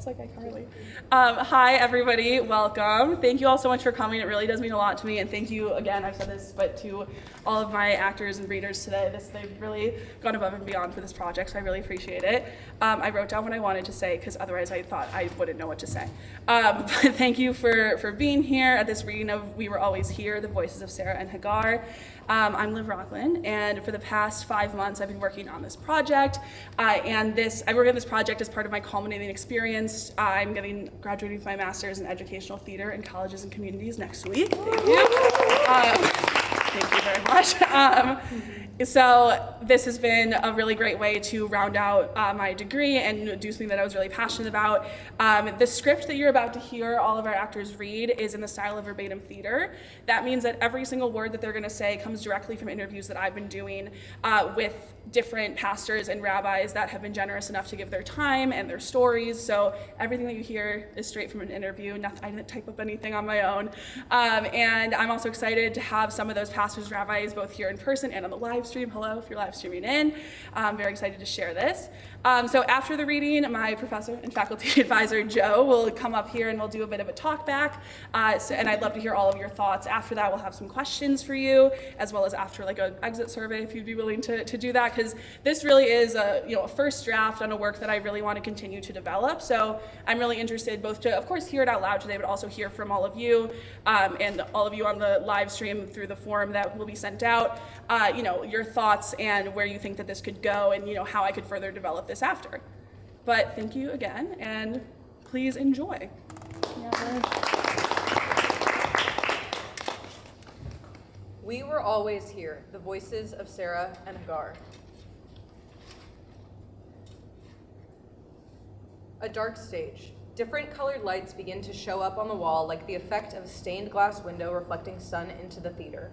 It's like iCarly. Hi, everybody. Welcome. Thank you all so much for coming. It really does mean a lot to me. And thank you again, I've said this, but to all of my actors and readers today. They've really gone above and beyond for this project, so I really appreciate it. I wrote down what I wanted to say because otherwise I thought I wouldn't know what to say. But thank you for being here at this reading of We Were Always Here, The Voices of Sarah and Hagar. I'm Liv Rocklin, and for the past 5 months I've been working on this project, I work on this project as part of my culminating experience. I'm graduating with my master's in educational theater in colleges and communities next week. Thank you. Thank you very much. So this has been a really great way to round out my degree and do something that I was really passionate about. The script that you're about to hear all of our actors read is in the style of verbatim theater. That means that every single word that they're going to say comes directly from interviews that I've been doing with different pastors and rabbis that have been generous enough to give their time and their stories. So everything that you hear is straight from an interview. I didn't type up anything on my own. And I'm also excited to have some of those pastors, rabbis, both here in person and on the live stream. Hello, if you're live streaming in. I'm very excited to share this. So after the reading, my professor and faculty advisor, Joe, will come up here and we'll do a bit of a talk back. And I'd love to hear all of your thoughts. After that, we'll have some questions for you, as well as after like an exit survey, if you'd be willing to do that, because this really is a first draft on a work that I really want to continue to develop. So I'm really interested both to, of course, hear it out loud today, but also hear from all of you and all of you on the live stream through the form that will be sent out, your thoughts and where you think that this could go and, how I could further develop this after. But thank you again, and please enjoy. We Were Always Here, The Voices of Sarah and Hagar. A dark stage. Different colored lights begin to show up on the wall like the effect of a stained glass window reflecting sun into the theater.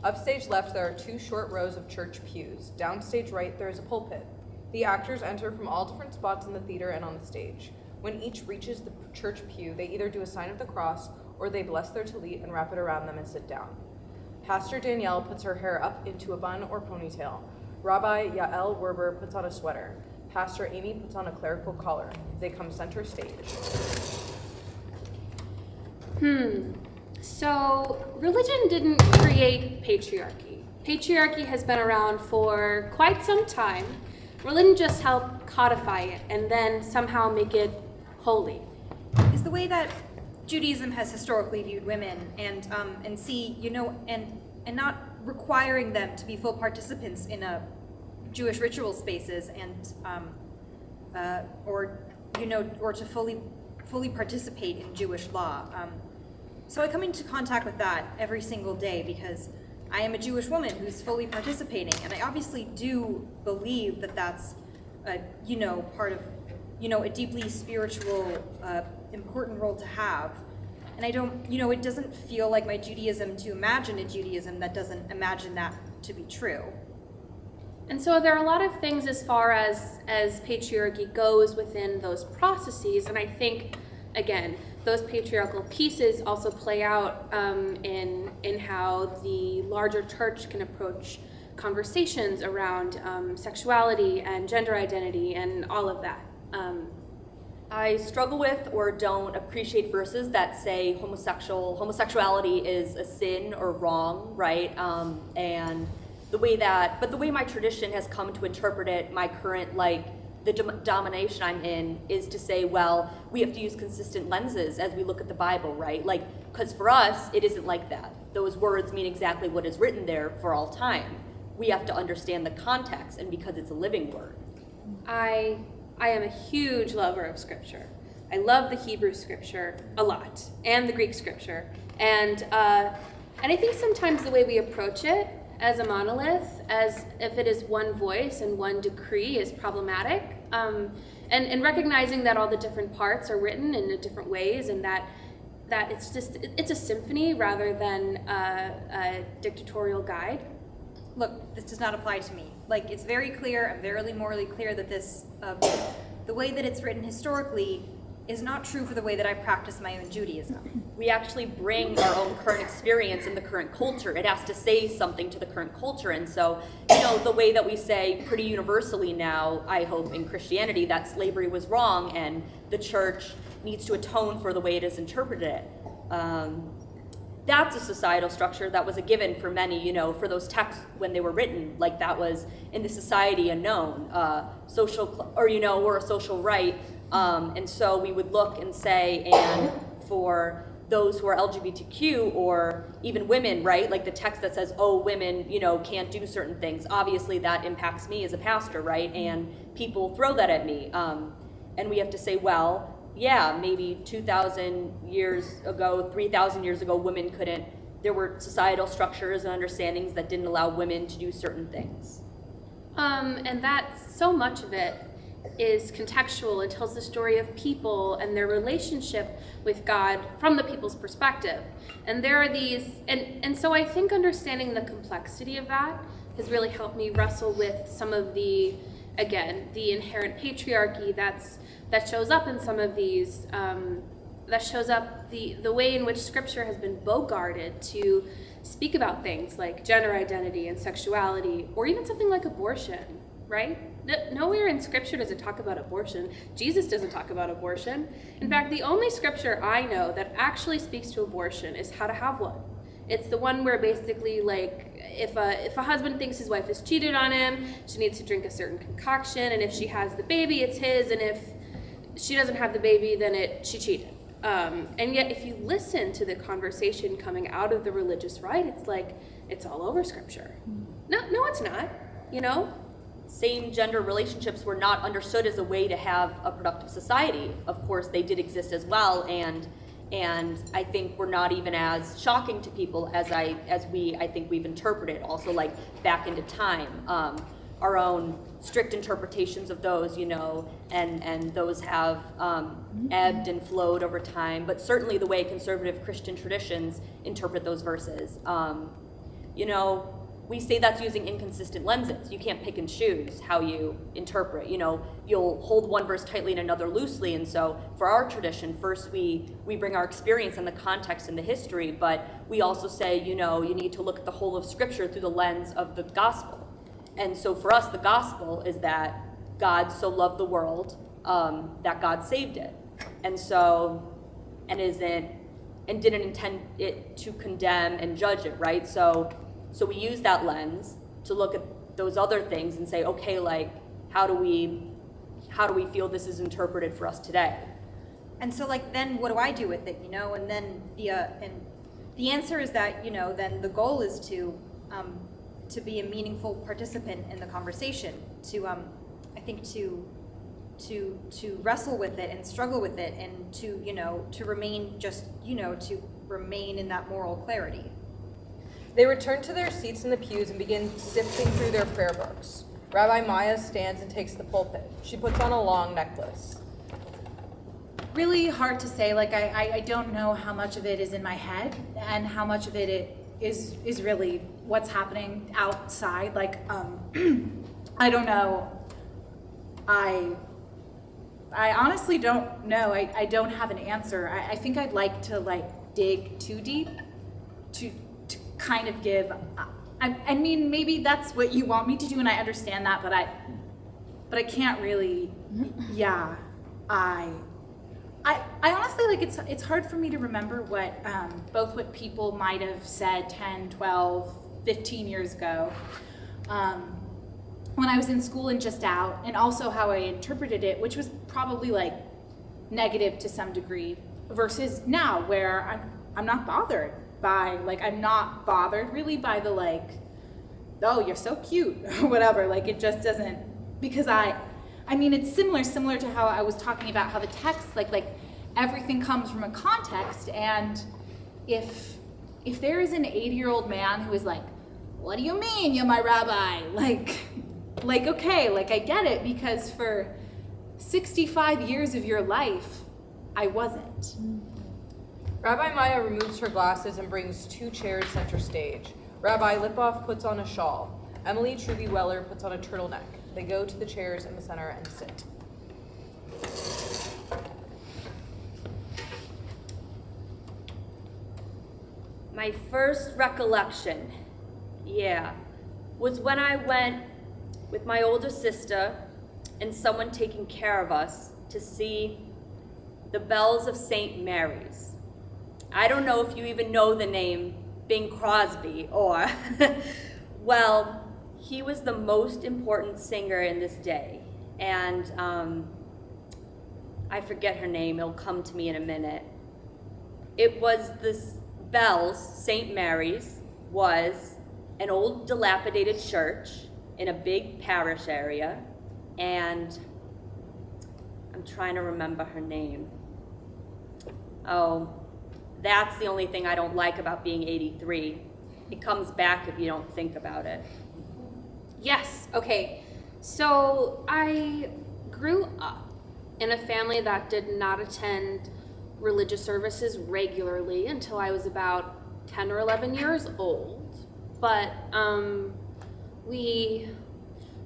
Upstage left, there are 2 short rows of church pews. Downstage right, there is a pulpit. The actors enter from all different spots in the theater and on the stage. When each reaches the church pew, they either do a sign of the cross or they bless their tallit and wrap it around them and sit down. Pastor Danielle puts her hair up into a bun or ponytail. Rabbi Yael Werber puts on a sweater. Pastor Amy puts on a clerical collar. They come center stage. So religion didn't create patriarchy. Patriarchy has been around for quite some time. Religion just helped codify it and then somehow make it holy. Is the way that Judaism has historically viewed women and not requiring them to be full participants in Jewish ritual spaces and or to fully participate in Jewish law. So I come into contact with that every single day because I am a Jewish woman who's fully participating, and I obviously do believe that that's part of a deeply spiritual, important role to have. And I don't, it doesn't feel like my Judaism to imagine a Judaism that doesn't imagine that to be true. And so there are a lot of things as far as patriarchy goes within those processes, and I think, again, those patriarchal pieces also play out in how the larger church can approach conversations around sexuality and gender identity and all of that. I struggle with or don't appreciate verses that say homosexuality is a sin or wrong, right? And the way my tradition has come to interpret it, my current the domination I'm in is to say, well, we have to use consistent lenses as we look at the Bible, right? Because for us, it isn't like that. Those words mean exactly what is written there for all time. We have to understand the context, and because it's a living word. I am a huge lover of scripture. I love the Hebrew scripture a lot, and the Greek scripture. And I think sometimes the way we approach it as a monolith, as if it is one voice and one decree, is problematic. And recognizing that all the different parts are written in different ways, and that it's a symphony rather than a dictatorial guide. Look, this does not apply to me. It's very clear, I'm very morally clear that this, the way that it's written historically is not true for the way that I practice my own Judaism. We actually bring our own current experience in the current culture. It has to say something to the current culture. And so, the way that we say pretty universally now, I hope in Christianity, that slavery was wrong and the church needs to atone for the way it has interpreted it. That's a societal structure that was a given for many, for those texts when they were written, like that was in the society a known or a social right. And so we would look and say, and for those who are LGBTQ or even women, right? Like the text that says, oh, women, can't do certain things. Obviously that impacts me as a pastor, right? And people throw that at me. And we have to say, well, yeah, maybe 2,000 years ago, 3,000 years ago, women couldn't, there were societal structures and understandings that didn't allow women to do certain things. And that so much of it is contextual and tells the story of people and their relationship with God from the people's perspective. And there are these, and so I think understanding the complexity of that has really helped me wrestle with some of the, again, the inherent patriarchy that shows up in some of these, that shows up the way in which scripture has been bogarted to speak about things like gender identity and sexuality, or even something like abortion, right? Nowhere in scripture does it talk about abortion. Jesus doesn't talk about abortion. In fact, the only scripture I know that actually speaks to abortion is How to Have One. It's the one where basically, like, if a husband thinks his wife has cheated on him, she needs to drink a certain concoction, and if she has the baby, it's his, and if she doesn't have the baby, then she cheated. And yet, if you listen to the conversation coming out of the religious right, it's like, it's all over scripture. No, it's not, Same gender relationships were not understood as a way to have a productive society. Of course, they did exist as well, and I think we're not even as shocking to people as I think we've interpreted. Also, like back into time, our own strict interpretations of those, and those have ebbed and flowed over time. But certainly, the way conservative Christian traditions interpret those verses, we say that's using inconsistent lenses. You can't pick and choose how you interpret. You'll hold one verse tightly and another loosely. And so for our tradition, first we bring our experience and the context and the history, but we also say, you need to look at the whole of Scripture through the lens of the gospel. And so for us, the gospel is that God so loved the world that God saved it. And didn't intend it to condemn and judge it, right? So we use that lens to look at those other things and say, okay, like, how do we feel this is interpreted for us today? And so, like, then what do I do with it, And then the answer is that, then the goal is to be a meaningful participant in the conversation, I think to wrestle with it and struggle with it, and to remain to remain in that moral clarity. They return to their seats in the pews and begin sifting through their prayer books. Rabbi Maya stands and takes the pulpit. She puts on a long necklace. Really hard to say. Like, I don't know how much of it is in my head and how much of it is really what's happening outside. Like, I don't know. I honestly don't know. I don't have an answer. I think I'd like to, like, dig too deep to kind of give, I mean, maybe that's what you want me to do, and I understand that, but I can't really, yeah, I honestly, like, it's hard for me to remember both what people might have said 10, 12, 15 years ago, when I was in school and just out, and also how I interpreted it, which was probably, like, negative to some degree, versus now, where I'm not bothered by, like, I'm not bothered really by the, like, oh, you're so cute, or whatever. Like, it just doesn't, because I mean, it's similar to how I was talking about how the text, like everything comes from a context, and if there is an 80-year-old man who is like, what do you mean, you're my rabbi? Like, okay, like, I get it, because for 65 years of your life, I wasn't. Rabbi Maya removes her glasses and brings 2 chairs center stage. Rabbi Lipoff puts on a shawl. Emily Truby Weller puts on a turtleneck. They go to the chairs in the center and sit. My first recollection, was when I went with my older sister and someone taking care of us to see the Bells of St. Mary's. I don't know if you even know the name Bing Crosby or, well, he was the most important singer in this day. And I forget her name, it'll come to me in a minute. It was this Bells, St. Mary's, was an old dilapidated church in a big parish area, and I'm trying to remember her name. Oh, that's the only thing I don't like about being 83. It comes back if you don't think about it. Yes, okay. So I grew up in a family that did not attend religious services regularly until I was about 10 or 11 years old. But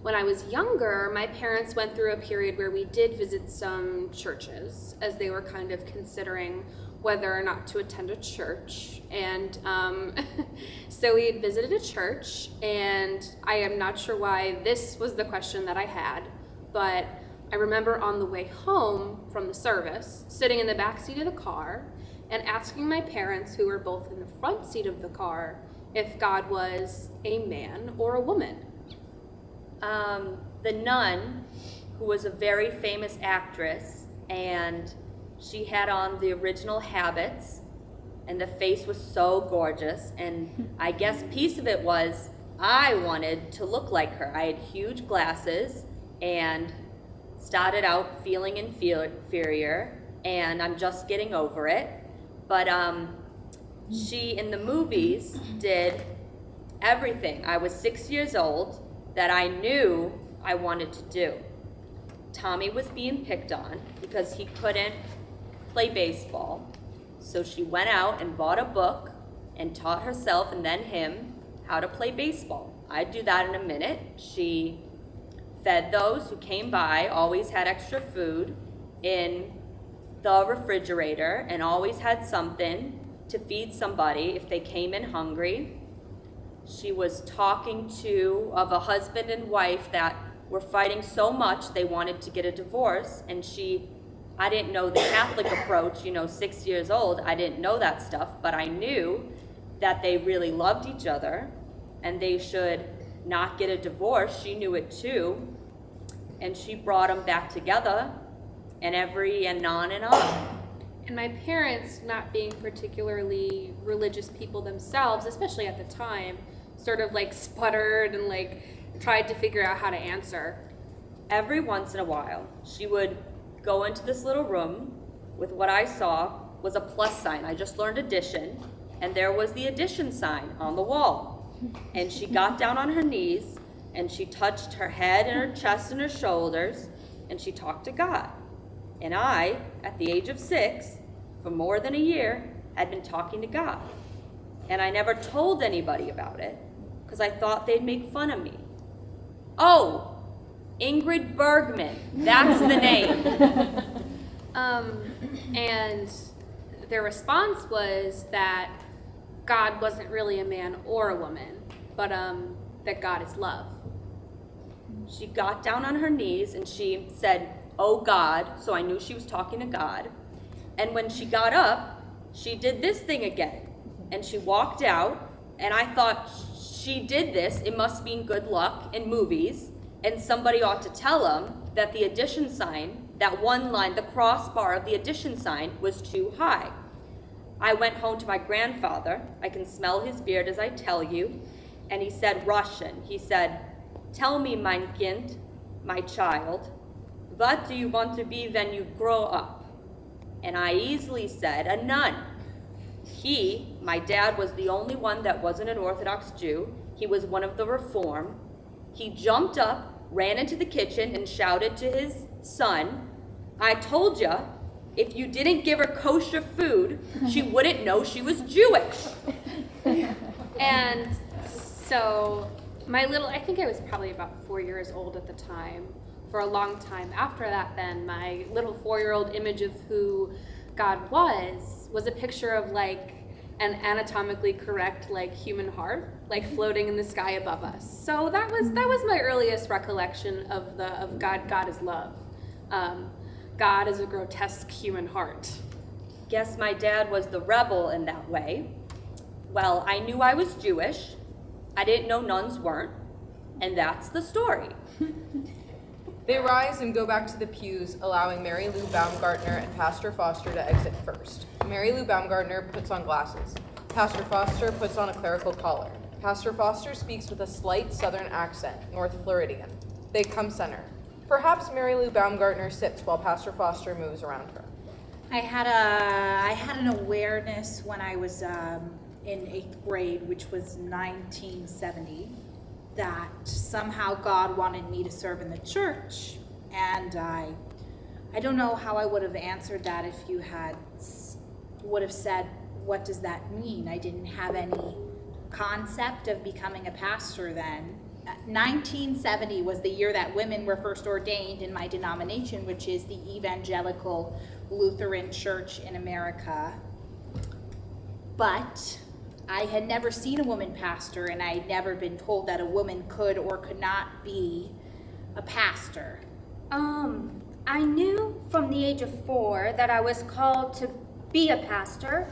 when I was younger, my parents went through a period where we did visit some churches as they were kind of considering whether or not to attend a church. And so we had visited a church, and I am not sure why this was the question that I had, but I remember on the way home from the service, sitting in the back seat of the car and asking my parents, who were both in the front seat of the car, if God was a man or a woman. The nun, who was a very famous actress, and she had on the original habits, and the face was so gorgeous, and I guess piece of it was I wanted to look like her. I had huge glasses and started out feeling inferior, and I'm just getting over it. But she, in the movies, did everything. I was 6 years old that I knew I wanted to do. Tommy was being picked on because he couldn't play baseball. So she went out and bought a book and taught herself and then him how to play baseball. I'd do that in a minute. She fed those who came by, always had extra food in the refrigerator and always had something to feed somebody if they came in hungry. She was talking of a husband and wife that were fighting so much they wanted to get a divorce, and I didn't know the Catholic approach, 6 years old, I didn't know that stuff, but I knew that they really loved each other and they should not get a divorce. She knew it too, and she brought them back together, and on and on. And my parents, not being particularly religious people themselves, especially at the time, sort of like sputtered and like tried to figure out how to answer. Every once in a while, she would go into this little room with what I saw was a plus sign. I just learned addition, and there was the addition sign on the wall. And she got down on her knees, and she touched her head and her chest and her shoulders, and she talked to God. And I, at the age of 6, for more than a year, had been talking to God. And I never told anybody about it, because I thought they'd make fun of me. Oh, Ingrid Bergman, that's the name. And their response was that God wasn't really a man or a woman, but that God is love. She got down on her knees and she said, "Oh God," so I knew she was talking to God. And when she got up, she did this thing again. And she walked out, and I thought she did this, it must mean good luck in movies, and somebody ought to tell them that the addition sign, that one line, the crossbar of the addition sign, was too high. I went home to my grandfather. I can smell his beard as I tell you. And he said Russian. He said, "Tell me, mein Kind, my child, what do you want to be when you grow up?" And I easily said, "A nun." My dad, was the only one that wasn't an Orthodox Jew. He was one of the Reform. He jumped up, ran into the kitchen, and shouted to his son, "I told ya, if you didn't give her kosher food, she wouldn't know she was Jewish." And so I think I was probably about 4 years old at the time. For a long time after that, then, my little 4-year-old image of who God was a picture of like an anatomically correct like human heart like floating in the sky above us. So that was my earliest recollection of God. God is love. God is a grotesque human heart. Guess my dad was the rebel in that way. Well, I knew I was Jewish. I didn't know nuns weren't. And that's the story. They rise and go back to the pews, allowing Mary Lou Baumgartner and Pastor Foster to exit first. Mary Lou Baumgartner puts on glasses. Pastor Foster puts on a clerical collar. Pastor Foster speaks with a slight southern accent, North Floridian. They come center. Perhaps Mary Lou Baumgartner sits while Pastor Foster moves around her. I had an awareness when I was in 8th grade, which was 1970, that somehow God wanted me to serve in the church, and I don't know how I would have answered that if you would have said, what does that mean? I didn't have any concept of becoming a pastor then. 1970 was the year that women were first ordained in my denomination, which is the Evangelical Lutheran Church in America. But I had never seen a woman pastor, and I had never been told that a woman could or could not be a pastor. I knew from the age of 4 that I was called to be a pastor.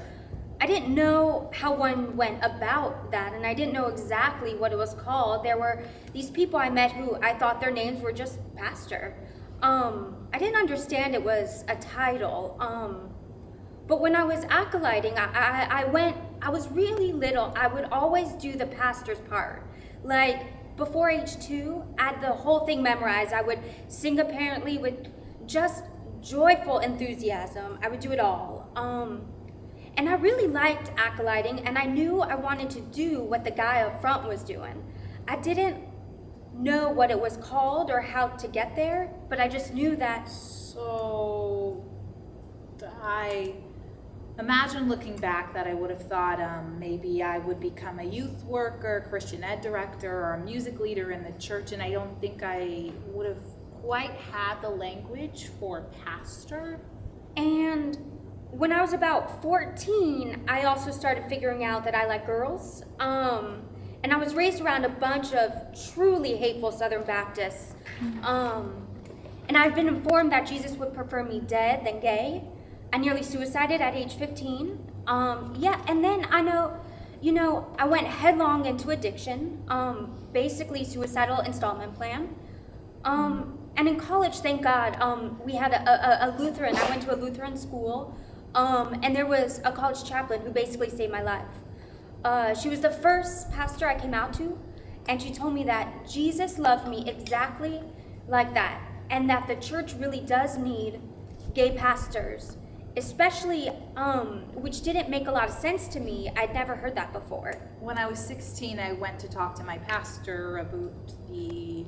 I didn't know how one went about that, and I didn't know exactly what it was called. There were these people I met who I thought their names were just pastor. I didn't understand it was a title. But when I was acolyting, I was really little. I would always do the pastor's part. Like, before age 2, I had the whole thing memorized. I would sing apparently with just joyful enthusiasm. I would do it all. And I really liked acolyting, and I knew I wanted to do what the guy up front was doing. I didn't know what it was called or how to get there, but I just knew that. So I imagine looking back that I would have thought maybe I would become a youth worker, Christian ed director, or a music leader in the church, and I don't think I would have quite had the language for pastor. And when I was about 14, I also started figuring out that I like girls. And I was raised around a bunch of truly hateful Southern Baptists. And I've been informed that Jesus would prefer me dead than gay. I nearly suicided at age 15. And then I went headlong into addiction, basically suicidal installment plan. And in college, thank God, we had a Lutheran. I went to a Lutheran school. And there was a college chaplain who basically saved my life. She was the first pastor I came out to, and she told me that Jesus loved me exactly like that, and that the church really does need gay pastors, especially, which didn't make a lot of sense to me. I'd never heard that before. When I was 16, I went to talk to my pastor about the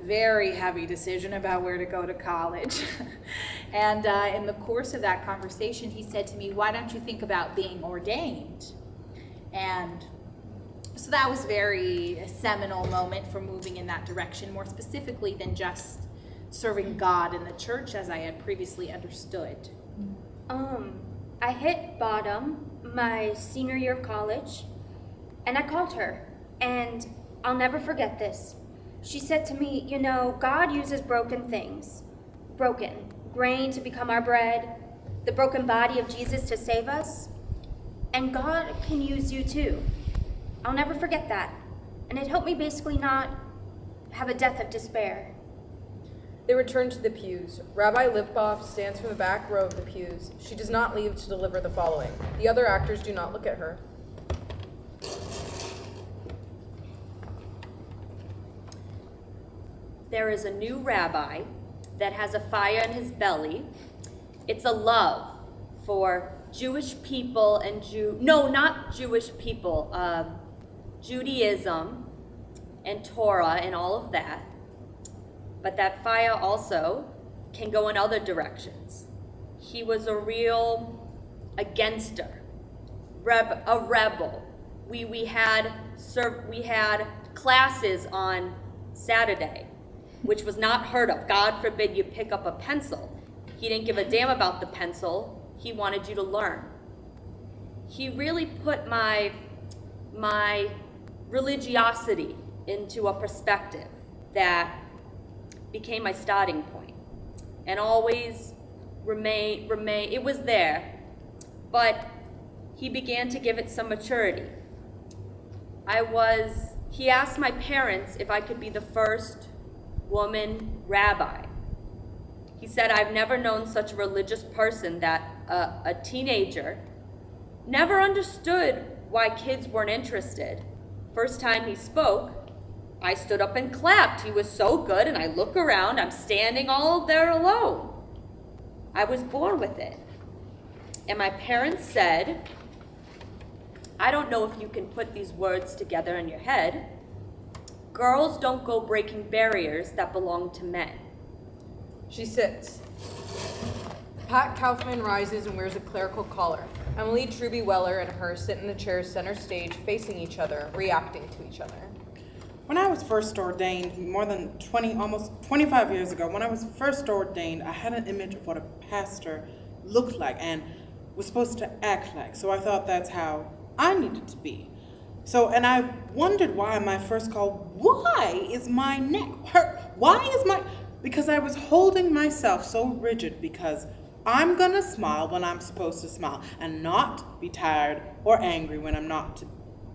very heavy decision about where to go to college. And in the course of that conversation, he said to me, why don't you think about being ordained? And so that was a seminal moment for moving in that direction, more specifically than just serving God in the church as I had previously understood. I hit bottom my senior year of college, and I called her, and I'll never forget this. She said to me, God uses broken things, broken grain to become our bread, the broken body of Jesus to save us, and God can use you too. I'll never forget that, and it helped me basically not have a death of despair. They return to the pews. Rabbi Lippoff stands from the back row of the pews. She does not leave to deliver the following. The other actors do not look at her. There is a new rabbi that has a fire in his belly. It's a love for Jewish people and not Jewish people, Judaism and Torah and all of that. But that fire also can go in other directions. He was a real againster, a rebel. We had classes on Saturday, which was not heard of. God forbid you pick up a pencil. He didn't give a damn about the pencil. He wanted you to learn. he really put my religiosity into a perspective that became my starting point and always remain it was there, but he began to give it some maturity. He asked my parents if I could be the first woman rabbi. He said, I've never known such a religious person that a teenager never understood why kids weren't interested. First time he spoke, I stood up and clapped. He was so good, and I look around, I'm standing all there alone. I was born with it. And my parents said, I don't know if you can put these words together in your head. Girls don't go breaking barriers that belong to men. She sits. Pat Kaufman rises and wears a clerical collar. Emily Truby Weller and her sit in the chairs center stage, facing each other, reacting to each other. When I was first ordained, more than almost 25 years ago, when I was first ordained, I had an image of what a pastor looked like and was supposed to act like. So I thought that's how I needed to be. And I wondered why my first call, why is my neck hurt? Because I was holding myself so rigid because I'm gonna smile when I'm supposed to smile and not be tired or angry when I'm not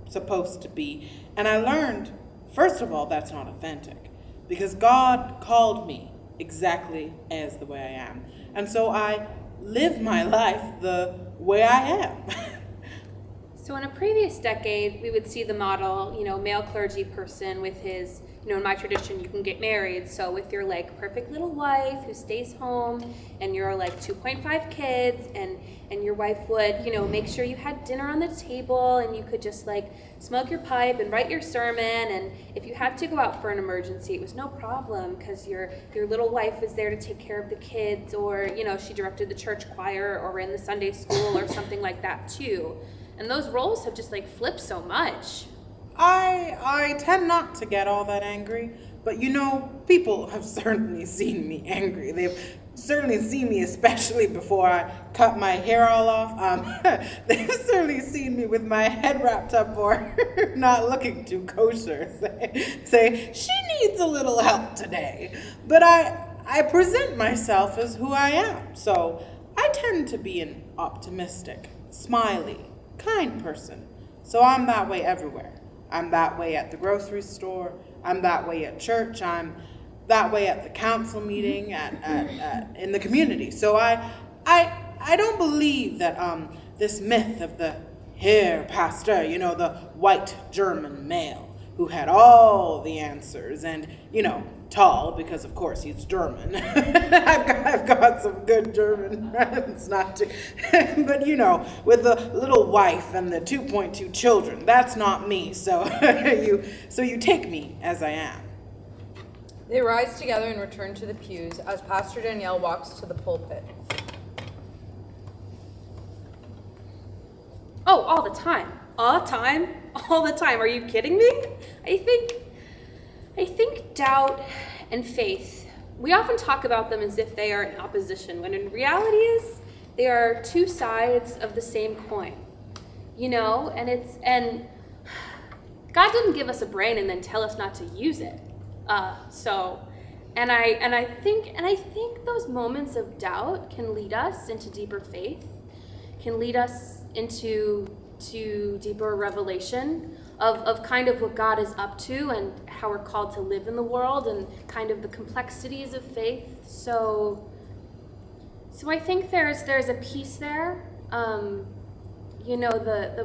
supposed to be. And I learned, first of all, that's not authentic because God called me exactly as the way I am. And so I live my life the way I am. So in a previous decade, we would see the model, male clergy person with his, in my tradition, you can get married. So with your perfect little wife who stays home and your 2.5 kids and your wife would, make sure you had dinner on the table and you could just smoke your pipe and write your sermon. And if you had to go out for an emergency, it was no problem because your little wife was there to take care of the kids, or, she directed the church choir or ran the Sunday school or something like that too. And those roles have just flipped so much. I tend not to get all that angry, but people have certainly seen me angry. They've certainly seen me, especially before I cut my hair all off. They've certainly seen me with my head wrapped up or not looking too kosher. Say, she needs a little help today. But I present myself as who I am. So I tend to be an optimistic, smiley, kind person. So I'm that way everywhere. I'm that way at the grocery store. I'm that way at church. I'm that way at the council meeting, in the community. So I don't believe that this myth of the hair pastor, the white German male who had all the answers and, tall because of course he's German. I've got some good German friends, not to, but with the little wife and the 2.2 children, that's not me. So you take me as I am. They rise together and return to the pews as Pastor Danielle walks to the pulpit. Oh, all the time. All the time? All the time. Are you kidding me? I think doubt and faith, we often talk about them as if they are in opposition, when in reality they are two sides of the same coin. And God didn't give us a brain and then tell us not to use it. And I think those moments of doubt can lead us into deeper faith, can lead us into deeper revelation of kind of what God is up to and how we're called to live in the world and kind of the complexities of faith. So I think there's a piece there. The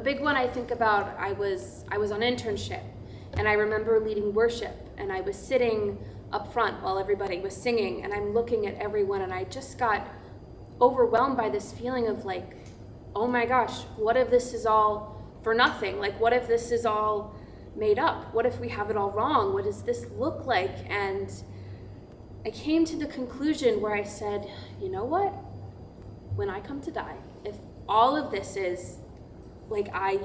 big one I think about, I was on internship and I remember leading worship and I was sitting up front while everybody was singing and I'm looking at everyone and I just got overwhelmed by this feeling of oh my gosh, what if this is all for nothing? What if this is all made up? What if we have it all wrong? What does this look like? And I came to the conclusion where I said, you know what? When I come to die, if all of this is I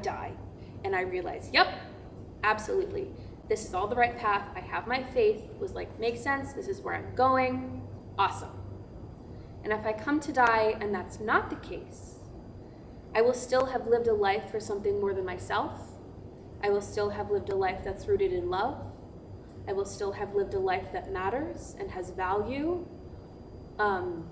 die and I realize, yep, absolutely, this is all the right path. I have my faith. It was makes sense. This is where I'm going. Awesome. And if I come to die and that's not the case, I will still have lived a life for something more than myself. I will still have lived a life that's rooted in love. I will still have lived a life that matters and has value. And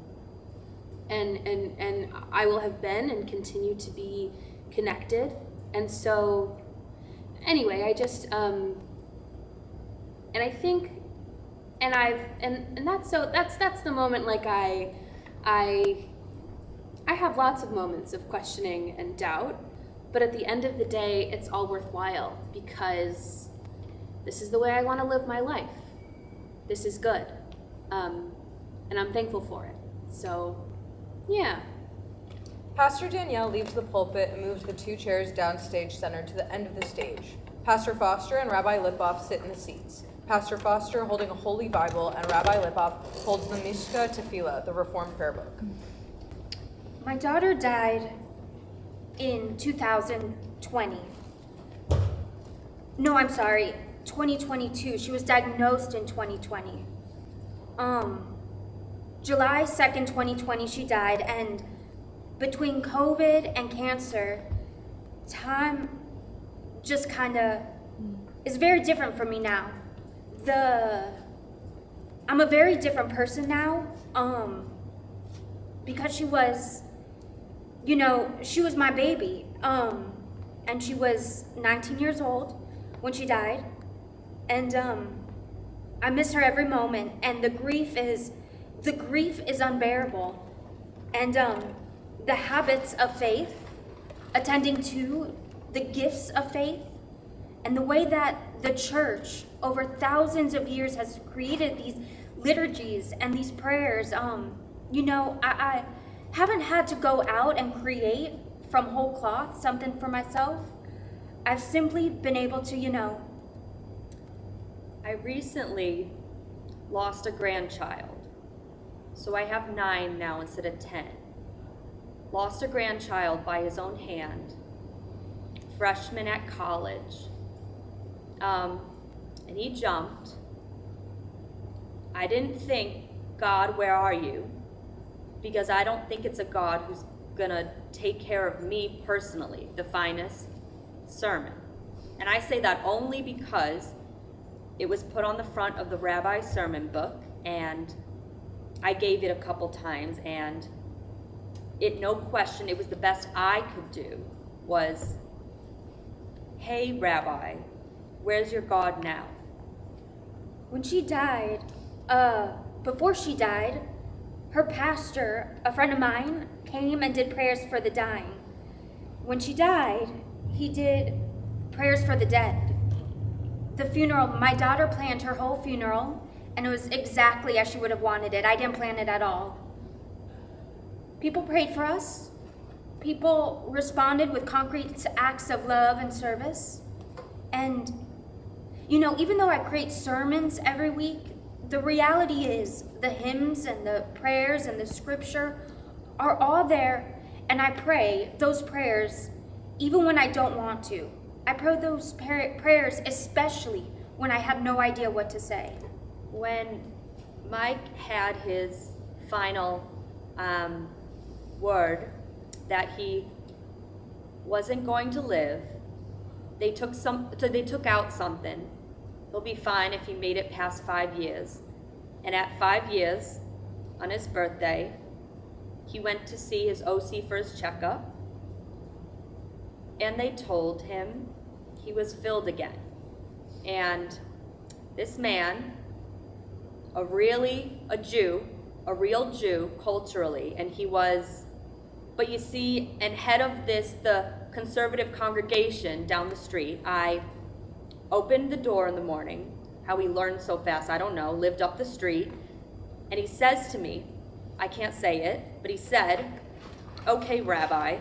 I will have been and continue to be connected. And so, anyway, I just, and I think, and that's the moment, like I have lots of moments of questioning and doubt, but at the end of the day, it's all worthwhile because this is the way I want to live my life. This is good. And I'm thankful for it. So, yeah. Pastor Danielle leaves the pulpit and moves the 2 chairs downstage center to the end of the stage. Pastor Foster and Rabbi Lipoff sit in the seats. Pastor Foster holding a Holy Bible and Rabbi Lipoff holds the Mishka Tefillah, the Reformed prayer book. My daughter died in 2020. No, I'm sorry, 2022. She was diagnosed in 2020. July 2nd, 2020, she died, and between COVID and cancer, time just kind of is very different for me now. I'm a very different person now, because she was, she was my baby, and she was 19 years old when she died, and I miss her every moment, and the grief is unbearable, and the habits of faith, attending to the gifts of faith, and the way that the church over thousands of years has created these liturgies and these prayers. I haven't had to go out and create from whole cloth something for myself. I've simply been able to, I recently lost a grandchild, so I have 9 now instead of 10. Lost a grandchild by his own hand, freshman at college, and he jumped. I didn't think, God, where are you? Because I don't think it's a God who's gonna take care of me personally, the finest sermon. And I say that only because it was put on the front of the rabbi's sermon book, and I gave it a couple times, and no question, it was the best I could do was, hey, Rabbi, where's your God now? when she died, before she died, her pastor, a friend of mine, came and did prayers for the dying. When she died, he did prayers for the dead. The funeral, my daughter planned her whole funeral, and it was exactly as she would have wanted it. I didn't plan it at all. People prayed for us. People responded with concrete acts of love and service. And, even though I create sermons every week, the reality is the hymns and the prayers and the scripture are all there, and I pray those prayers even when I don't want to. I pray those prayers especially when I have no idea what to say. When Mike had his final word that he wasn't going to live, they took out something. He'll be fine if he made it past 5 years. And at 5 years, on his birthday, he went to see his OC for his checkup, and they told him he was filled again. And this man, a real Jew culturally, and he was, but you see, and head of the conservative congregation down the street, I opened the door in the morning, how he learned so fast, I don't know, lived up the street, and he says to me, I can't say it, but he said, okay, Rabbi,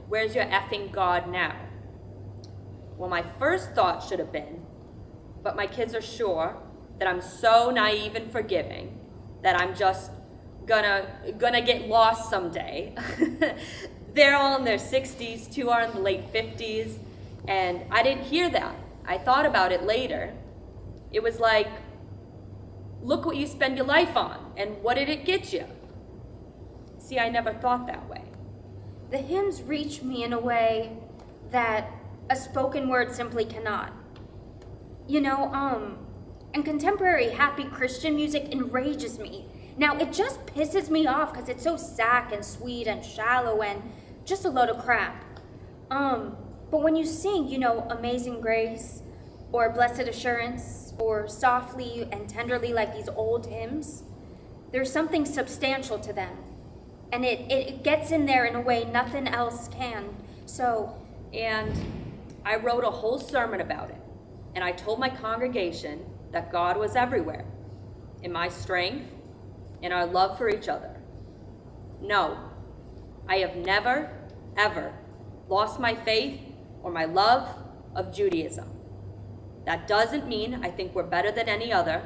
where's your effing God now? Well, my first thought should have been, but my kids are sure that I'm so naive and forgiving that I'm just gonna get lost someday. They're all in their 60s, 2 are in the late 50s, and I didn't hear that. I thought about it later. It was like, look what you spend your life on, and what did it get you? See, I never thought that way. the hymns reach me in a way that a spoken word simply cannot. And contemporary happy Christian music enrages me. Now, it just pisses me off because it's so sack and sweet and shallow and just a load of crap. But when you sing, Amazing Grace or Blessed Assurance or Softly and Tenderly like these old hymns, there's something substantial to them. And it gets in there in a way nothing else can. And I wrote a whole sermon about it. And I told my congregation that God was everywhere, in my strength, in our love for each other. No, I have never, ever lost my faith or my love of Judaism. That doesn't mean I think we're better than any other,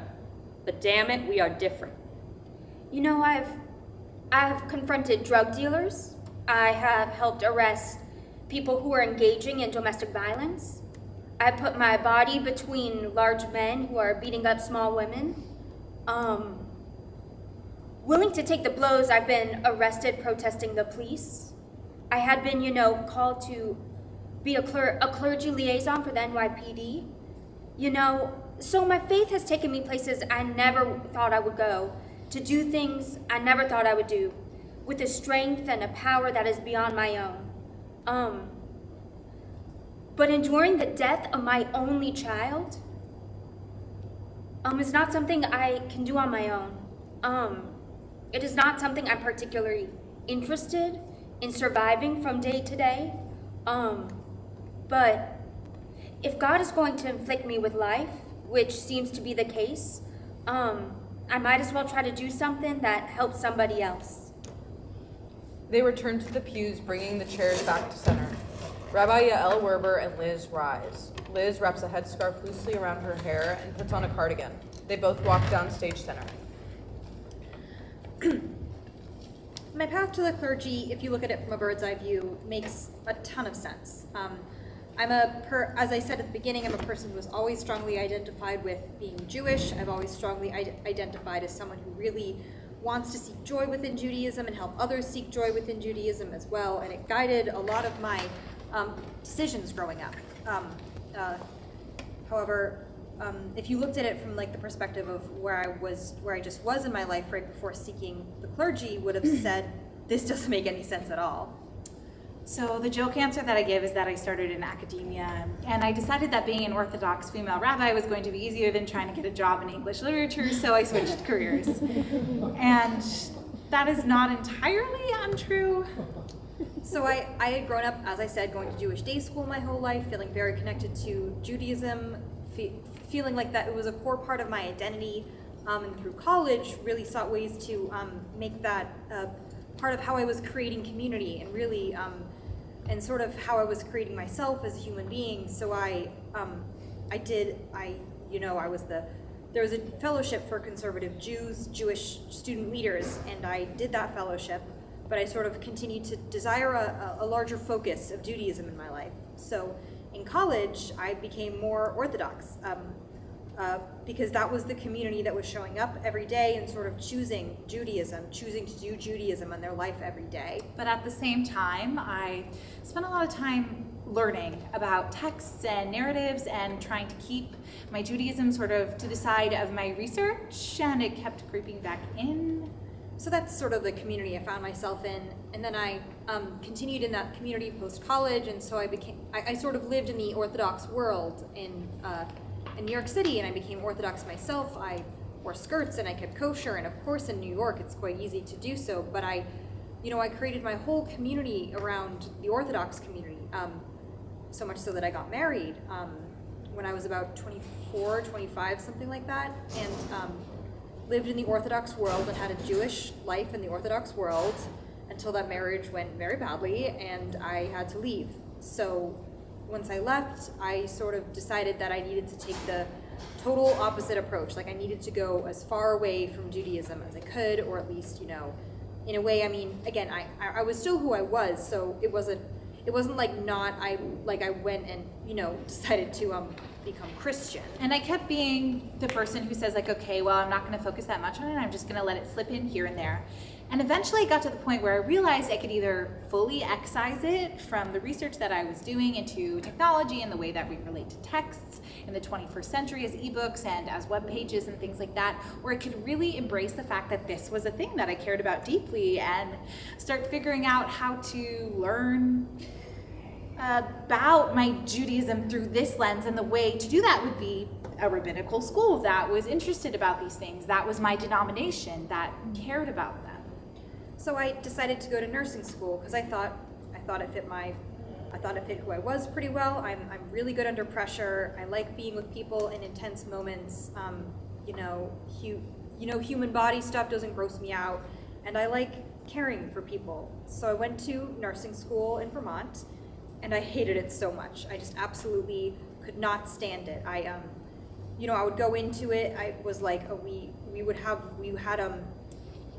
but damn it, we are different. I've confronted drug dealers. I have helped arrest people who are engaging in domestic violence. I put my body between large men who are beating up small women. Willing to take the blows, I've been arrested protesting the police. I had been, called to be a clergy liaison for the NYPD. So my faith has taken me places I never thought I would go, to do things I never thought I would do, with a strength and a power that is beyond my own. But enduring the death of my only child is not something I can do on my own. It is not something I'm particularly interested in surviving from day to day. But if God is going to inflict me with life, which seems to be the case, I might as well try to do something that helps somebody else. They return to the pews, bringing the chairs back to center. Rabbi Yael Werber and Liz rise. Liz wraps a headscarf loosely around her hair and puts on a cardigan. They both walk down stage center. My path to the clergy, if you look at it from a bird's eye view, makes a ton of sense. As I said at the beginning, I'm a person who has always strongly identified with being Jewish. I've always strongly identified as someone who really wants to seek joy within Judaism and help others seek joy within Judaism as well, and it guided a lot of my decisions growing up. However, if you looked at it from the perspective of where I just was in my life right before seeking the clergy, would have said, this doesn't make any sense at all. So the joke answer that I give is that I started in academia, and I decided that being an Orthodox female rabbi was going to be easier than trying to get a job in English literature, so I switched careers. And that is not entirely untrue. So I had grown up, as I said, going to Jewish day school my whole life, feeling very connected to Judaism, feeling like that it was a core part of my identity, and through college really sought ways to make that part of how I was creating community and really and sort of how I was creating myself as a human being. So there was a fellowship for conservative Jewish student leaders, and I did that fellowship, but I sort of continued to desire a larger focus of Judaism in my life. So in college, I became more Orthodox because that was the community that was showing up every day and sort of choosing Judaism, choosing to do Judaism in their life every day. But at the same time, I spent a lot of time learning about texts and narratives and trying to keep my Judaism sort of to the side of my research, and it kept creeping back in. So that's sort of the community I found myself in, and then I continued in that community post-college, and so I sort of lived in the Orthodox world in New York City, and I became Orthodox myself. I wore skirts and I kept kosher, and of course in New York it's quite easy to do so, but I created my whole community around the Orthodox community, so much so that I got married when I was about 24, 25, something like that, and lived in the Orthodox world and had a Jewish life in the Orthodox world until that marriage went very badly and I had to leave. So once I left, I sort of decided that I needed to take the total opposite approach. Like I needed to go as far away from Judaism as I could, or at least, in a way, I mean, again, I was still who I was, so it wasn't like I went and decided to become Christian. And I kept being the person who says like, okay, well, I'm not going to focus that much on it. I'm just going to let it slip in here and there. And eventually I got to the point where I realized I could either fully excise it from the research that I was doing into technology and the way that we relate to texts in the 21st century as ebooks and as web pages and things like that, or I could really embrace the fact that this was a thing that I cared about deeply and start figuring out how to learn about my Judaism through this lens, and the way to do that would be a rabbinical school that was interested about these things. That was my denomination that cared about them. So I decided to go to nursing school because I thought it fit who I was pretty well. I'm really good under pressure. I like being with people in intense moments. Human body stuff doesn't gross me out, and I like caring for people. So I went to nursing school in Vermont, and I hated it so much. I just absolutely could not stand it. I would go into it. I was like, we had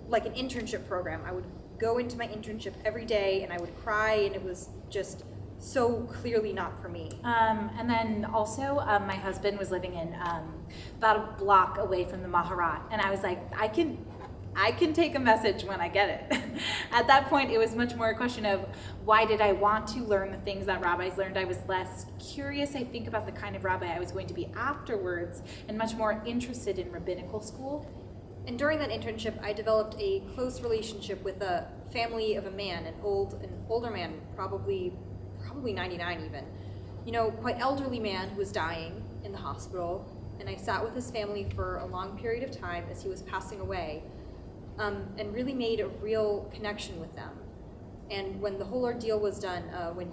like an internship program. I would go into my internship every day and I would cry, and it was just so clearly not for me. And then also my husband was living in about a block away from the Maharat, and I was like, I can take a message when I get it. At that point, it was much more a question of why did I want to learn the things that rabbis learned. I was less curious, I think, about the kind of rabbi I was going to be afterwards, and much more interested in rabbinical school. And during that internship, I developed a close relationship with a family of a man, an older man, probably 99 even, quite elderly man who was dying in the hospital. And I sat with his family for a long period of time as he was passing away, and really made a real connection with them. And when the whole ordeal was done, when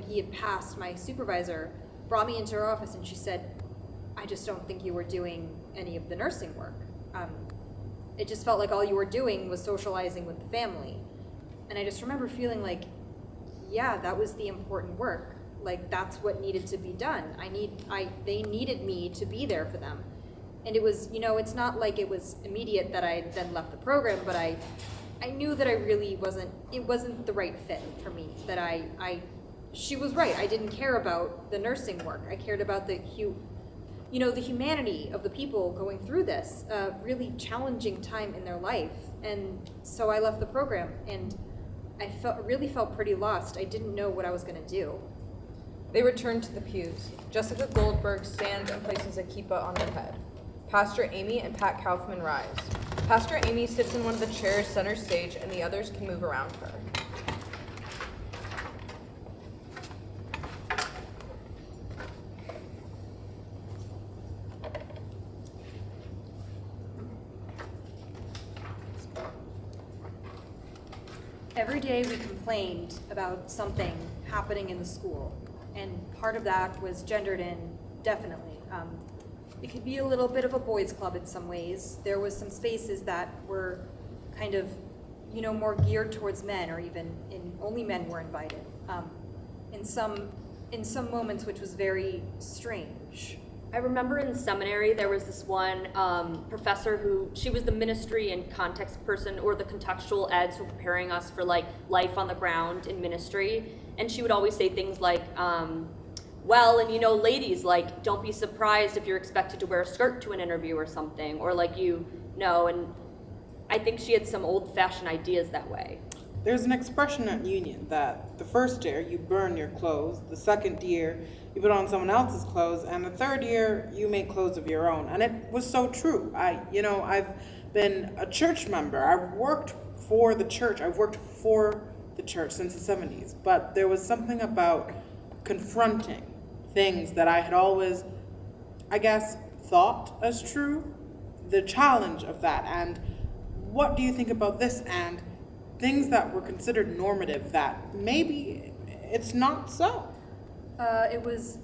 he had passed, my supervisor brought me into her office and she said, I just don't think you were doing any of the nursing work. It just felt like all you were doing was socializing with the family. And I just remember feeling like, yeah, that was the important work. Like, that's what needed to be done. They needed me to be there for them. And it was, it's not like it was immediate that I then left the program, but I knew that it wasn't the right fit for me. That she was right. I didn't care about the nursing work. I cared about the humanity of the people going through this really challenging time in their life. And so I left the program, and I really felt pretty lost. I didn't know what I was going to do. They return to the pews. Jessica Goldberg stands and places a kippah on her head. Pastor Amy and Pat Kaufman rise. Pastor Amy sits in one of the chairs center stage, and the others can move around her. Every day we complained about something happening in the school, and part of that was gendered in, definitely. It could be a little bit of a boys' club in some ways. There was some spaces that were kind of, more geared towards men, or even only men were invited. In some moments, which was very strange. I remember in seminary there was this one professor she was the ministry and context person, or the contextual eds who were preparing us for like life on the ground in ministry, and she would always say things like, ladies, like, don't be surprised if you're expected to wear a skirt to an interview or something, or and I think she had some old-fashioned ideas that way. There's an expression at Union that the first year you burn your clothes, the second year you put on someone else's clothes, and the third year you make clothes of your own. And it was so true. I've been a church member. I've worked for the church. I've worked for the church since the 70s. But there was something about confronting things that I had always, thought as true. The challenge of that, and what do you think about this, and things that were considered normative that maybe it's not so. It was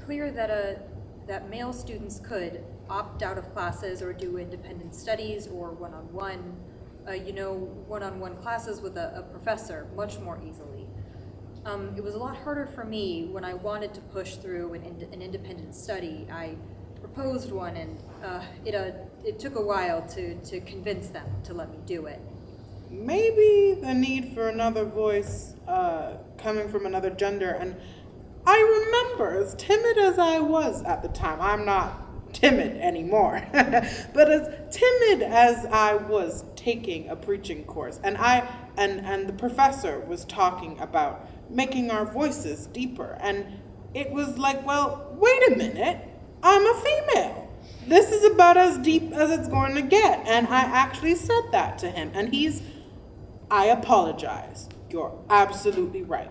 clear that male students could opt out of classes or do independent studies or one-on-one classes with a professor much more easily. It was a lot harder for me when I wanted to push through an independent study. I proposed one, and it took a while to convince them to let me do it. Maybe the need for another voice coming from another gender, and I remember, as timid as I was at the time, I'm not timid anymore, but as timid as I was taking a preaching course, and the professor was talking about making our voices deeper, and it was like, well, wait a minute, I'm a female. This is about as deep as it's going to get. And I actually said that to him, and I apologize. You're absolutely right.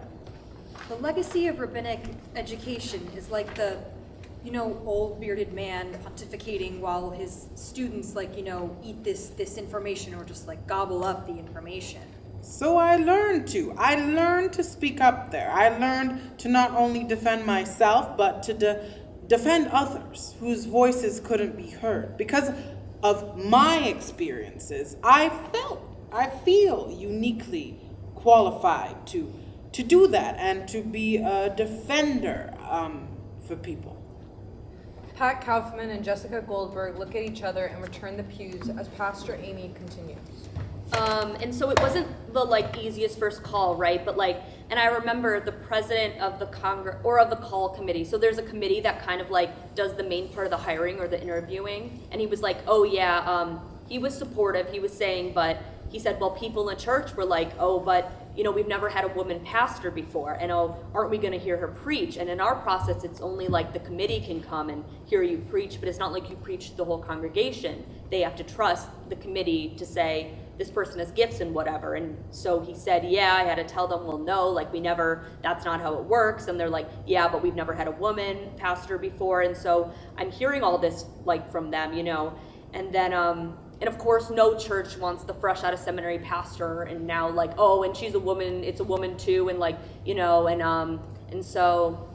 The legacy of rabbinic education is like the, old bearded man pontificating while his students, eat this information or just gobble up the information. So I learned to speak up there. I learned to not only defend myself, but to defend others whose voices couldn't be heard. Because of my experiences, I feel uniquely qualified to do that and to be a defender for people. Pat Kaufman and Jessica Goldberg look at each other and return the pews as Pastor Amy continues. And so it wasn't the easiest first call, right? But and I remember the president of the of the call committee. So there's a committee that kind of does the main part of the hiring or the interviewing. And he was like, oh yeah, he was supportive. He was saying, but he said, well, people in church were like, oh, but we've never had a woman pastor before. And oh, aren't we going to hear her preach? And in our process, it's only the committee can come and hear you preach, but it's not like you preach to the whole congregation. They have to trust the committee to say, this person has gifts and whatever. And so he said, yeah, I had to tell them, well, no, that's not how it works. And they're like, yeah, but we've never had a woman pastor before. And so I'm hearing all this from them, and then, and of course, no church wants the fresh out of seminary pastor. And now oh, and she's a woman, it's a woman too. And and so,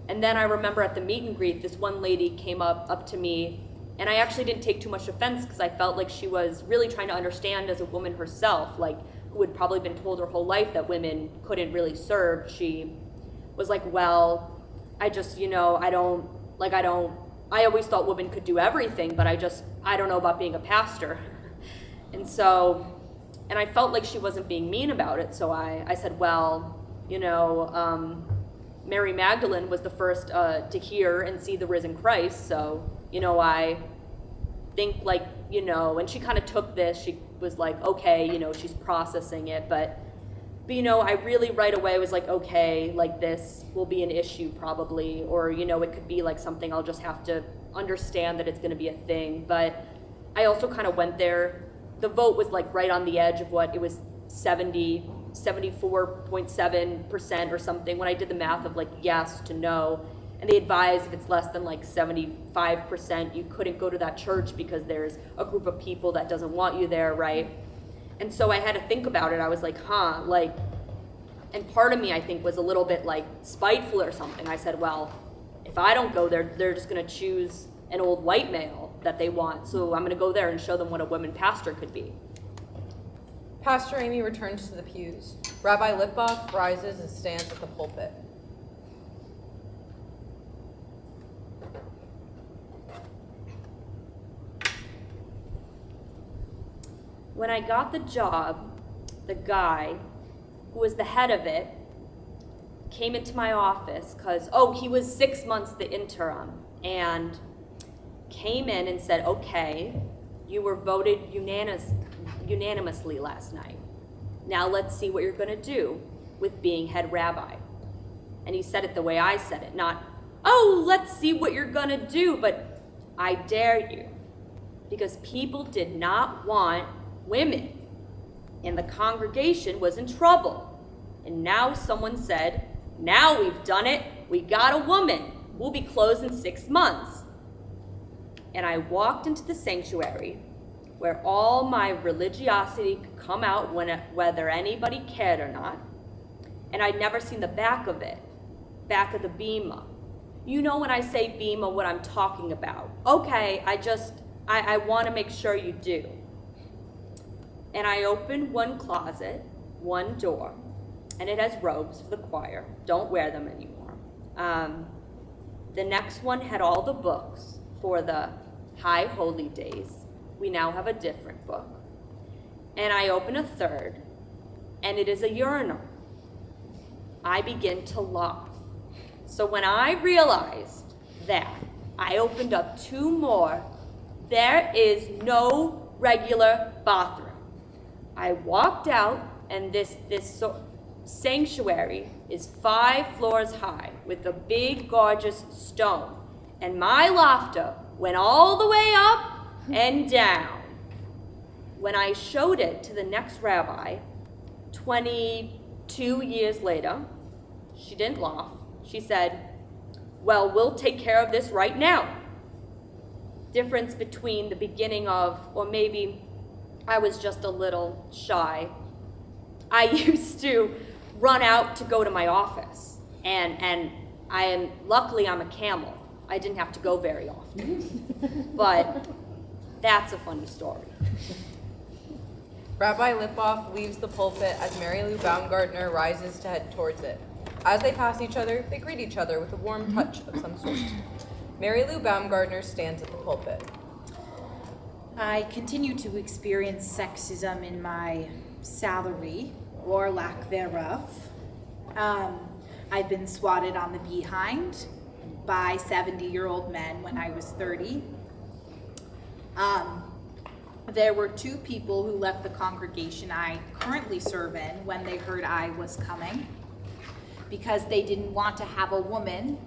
and then I remember at the meet and greet, this one lady came up to me. And I actually didn't take too much offense because I felt like she was really trying to understand as a woman herself, who had probably been told her whole life that women couldn't really serve. She was like, well, I just, I always thought women could do everything, but I don't know about being a pastor. And so, and I felt like she wasn't being mean about it. So I said, well, Mary Magdalene was the first to hear and see the risen Christ. So, I think and she kind of took this, she was like, okay, she's processing it, but I really right away was like, okay, this will be an issue probably, or, it could be something I'll just have to understand that it's going to be a thing. But I also kind of went there, the vote was right on the edge of what it was, 74.7% or something, when I did the math of yes to no. And they advise if it's less than 75%, you couldn't go to that church because there's a group of people that doesn't want you there, right? And so I had to think about it. I was like, and part of me, I think, was a little bit spiteful or something. I said, well, if I don't go there, they're just going to choose an old white male that they want. So I'm going to go there and show them what a woman pastor could be. Pastor Amy returns to the pews. Rabbi Lipboff rises and stands at the pulpit. When I got the job, the guy who was the head of it came into my office because, he was 6 months the interim, and came in and said, okay, you were voted unanimously last night. Now let's see what you're going to do with being head rabbi. And he said it the way I said it, not, let's see what you're going to do, but I dare you. Because people did not want women, and the congregation was in trouble. And now someone said, now we've done it, we got a woman, we'll be closed in 6 months. And I walked into the sanctuary where all my religiosity could come out whether anybody cared or not. And I'd never seen the back of it, back of the bima. When I say bima, what I'm talking about. Okay, I want to make sure you do. And I opened one closet, one door, and it has robes for the choir. Don't wear them anymore. The next one had all the books for the high holy days. We now have a different book. And I open a third, and it is a urinal. I begin to laugh. So when I realized that, I opened up 2 more. There is no regular bathroom. I walked out, and this sanctuary is 5 floors high with a big, gorgeous stone. And my laughter went all the way up and down. When I showed it to the next rabbi, 22 years later, she didn't laugh. She said, well, we'll take care of this right now. Difference between the beginning of, or maybe I was just a little shy. I used to run out to go to my office, and luckily I'm a camel. I didn't have to go very often, but that's a funny story. Rabbi Lipoff leaves the pulpit as Mary Lou Baumgartner rises to head towards it. As they pass each other, they greet each other with a warm touch of some sort. Mary Lou Baumgartner stands at the pulpit. I continue to experience sexism in my salary, or lack thereof. I've been swatted on the behind by 70-year-old men when I was 30. There were 2 people who left the congregation I currently serve in when they heard I was coming, because they didn't want to have a woman,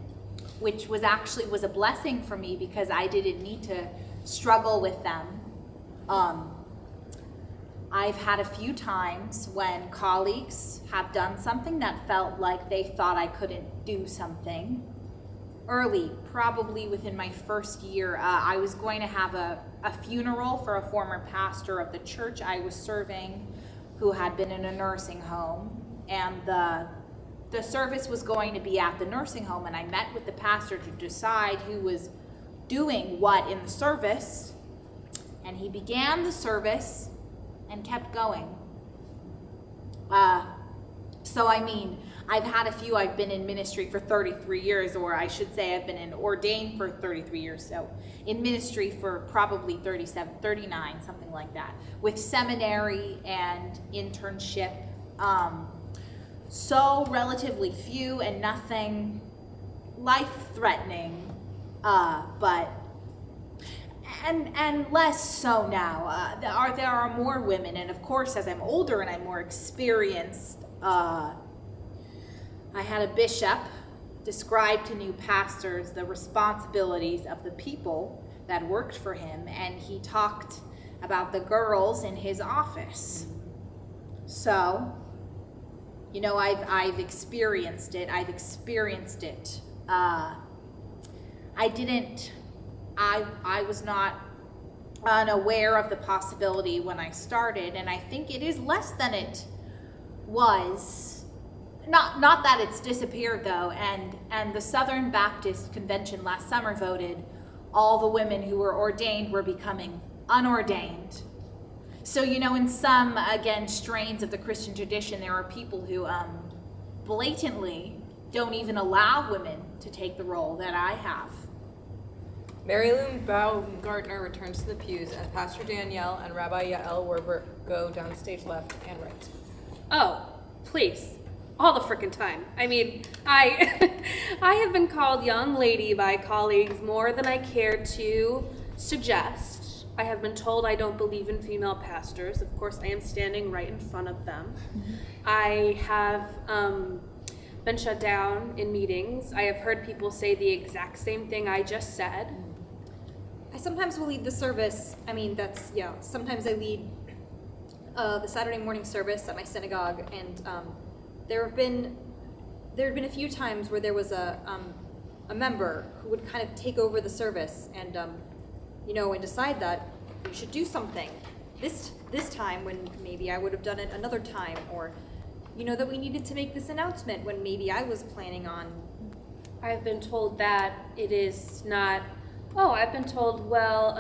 which was a blessing for me because I didn't need to struggle with them. I've had a few times when colleagues have done something that felt like they thought I couldn't do something. Early, probably within my first year, I was going to have a funeral for a former pastor of the church I was serving who had been in a nursing home, and the service was going to be at the nursing home, and I met with the pastor to decide who was doing what in the service, and he began the service and kept going. So I mean, I've had a few. I've been in ministry for 33 years, or I should say I've been ordained for 33 years, so in ministry for probably 37, 39, something like that, with seminary and internship. So relatively few and nothing life-threatening, but and less so now. There are more women, and of course, as I'm older and I'm more experienced, I had a bishop describe to new pastors the responsibilities of the people that worked for him, and he talked about the girls in his office. So, you know, I've experienced it. I was not unaware of the possibility when I started, and I think it is less than it was. Not that it's disappeared though, and the Southern Baptist Convention last summer voted all the women who were ordained were becoming unordained. So, you know, in some, again, strains of the Christian tradition, there are people who blatantly don't even allow women to take the role that I have. Mary Lou Baumgartner returns to the pews as Pastor Danielle and Rabbi Yael Werber go down stage left and right. Oh, please. All the frickin' time. I mean, I have been called young lady by colleagues more than I care to suggest. I have been told I don't believe in female pastors. Of course, I am standing right in front of them. Mm-hmm. I have been shut down in meetings. I have heard people say the exact same thing I just said. I sometimes will lead the service. I mean, sometimes I lead the Saturday morning service at my synagogue, and there have been a few times where there was a member who would kind of take over the service and and decide that we should do something this time when maybe I would have done it another time, or that we needed to make this announcement when maybe I was planning on. I've been told that it is not. I've been told, well,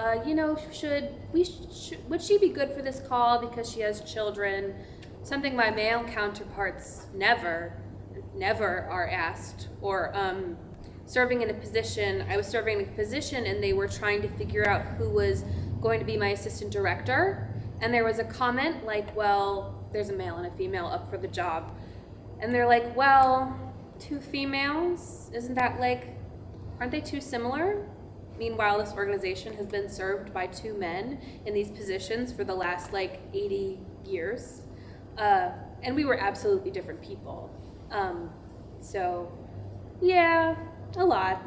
would she be good for this call because she has children? Something my male counterparts never are asked. Or serving in a position, I was serving in a position and they were trying to figure out who was going to be my assistant director. And there was a comment like, well, there's a male and a female up for the job. And they're like, well, 2 females. Isn't that aren't they too similar? Meanwhile, this organization has been served by 2 men in these positions for the last 80 years. And we were absolutely different people. So, yeah, a lot.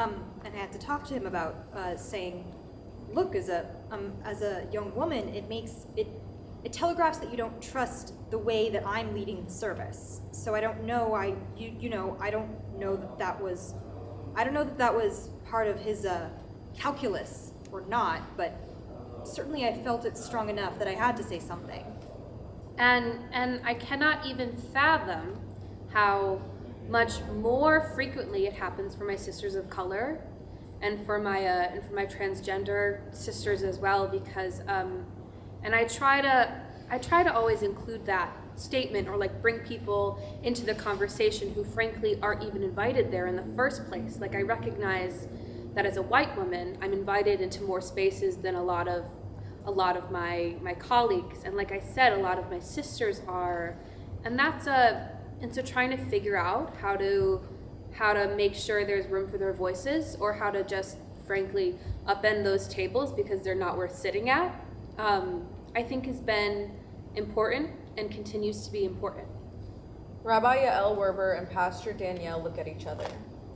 And I had to talk to him about saying, look, as a young woman, it telegraphs that you don't trust the way that I'm leading the service. So I don't know. I don't know that was part of his calculus or not. But certainly, I felt it strong enough that I had to say something. And I cannot even fathom how much more frequently it happens for my sisters of color and for my transgender sisters as well, because and I try to always include that statement or bring people into the conversation who frankly aren't even invited there in the first place. I recognize that as a white woman, I'm invited into more spaces than a lot of my colleagues, and like I said, a lot of my sisters are, and so trying to figure out how to make sure there's room for their voices, or how to just frankly upend those tables because they're not worth sitting at, I think has been important and continues to be important. Rabbi Yael Werber and Pastor Danielle look at each other.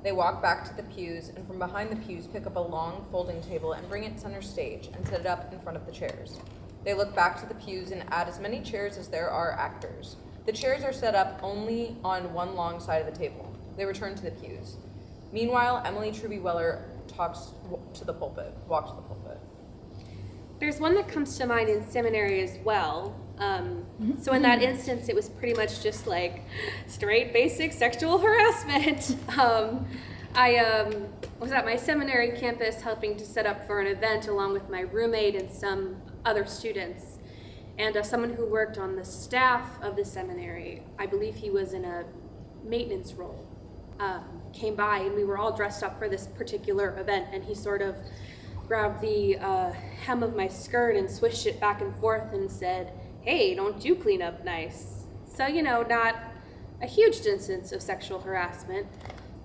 They walk back to the pews, and from behind the pews pick up a long folding table and bring it center stage and set it up in front of the chairs. They look back to the pews and add as many chairs as there are actors. The chairs are set up only on one long side of the table. They return to the pews. Meanwhile, Emily Truby Weller walks to the pulpit. There's one that comes to mind in seminary as well. So in that instance, it was pretty much just straight basic sexual harassment. I was at my seminary campus helping to set up for an event along with my roommate and some other students. And someone who worked on the staff of the seminary, I believe he was in a maintenance role, came by, and we were all dressed up for this particular event, and he sort of grabbed the hem of my skirt and swished it back and forth and said, "Hey, don't you clean up nice?" So, not a huge instance of sexual harassment,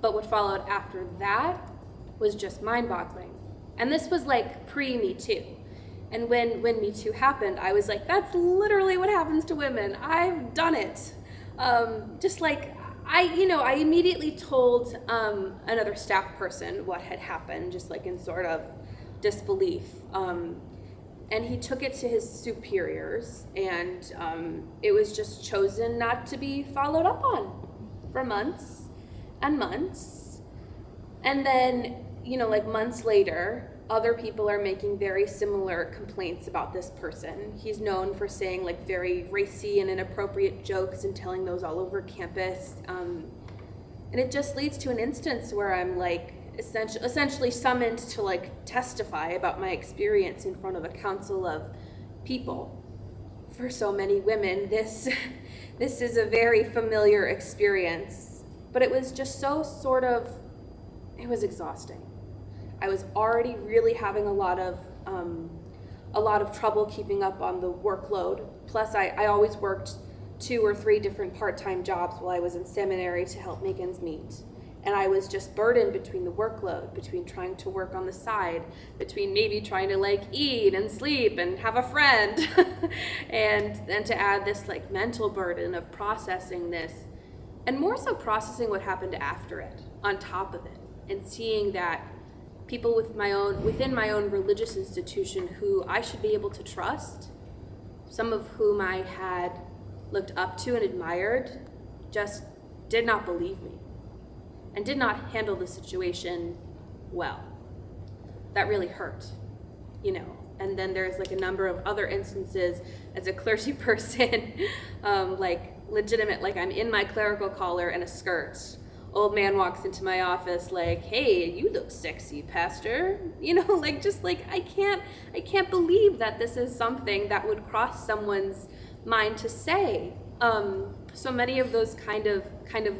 but what followed after that was just mind-boggling. And this was pre-Me Too. And when Me Too happened, I was that's literally what happens to women. I've done it. I immediately told another staff person what had happened, just in sort of disbelief. And he took it to his superiors, and it was just chosen not to be followed up on for months and months. And then, months later, other people are making very similar complaints about this person. He's known for saying very racy and inappropriate jokes and telling those all over campus. And it just leads to an instance where I'm essentially summoned to testify about my experience in front of a council of people. For so many women, this is a very familiar experience, but it was just it was exhausting. I was already really having a lot of trouble keeping up on the workload. Plus, I always worked 2 or 3 different part-time jobs while I was in seminary to help make ends meet. And I was just burdened between the workload, between trying to work on the side, between maybe trying to eat and sleep and have a friend, and then to add this mental burden of processing this, and more so processing what happened after it, on top of it, and seeing that people within my own religious institution who I should be able to trust, some of whom I had looked up to and admired, just did not believe me and did not handle the situation well. That really hurt, And then there's a number of other instances as a clergy person, legitimate, I'm in my clerical collar and a skirt. Old man walks into my office "Hey, you look sexy, pastor." I can't believe that this is something that would cross someone's mind to say. So many of those kind of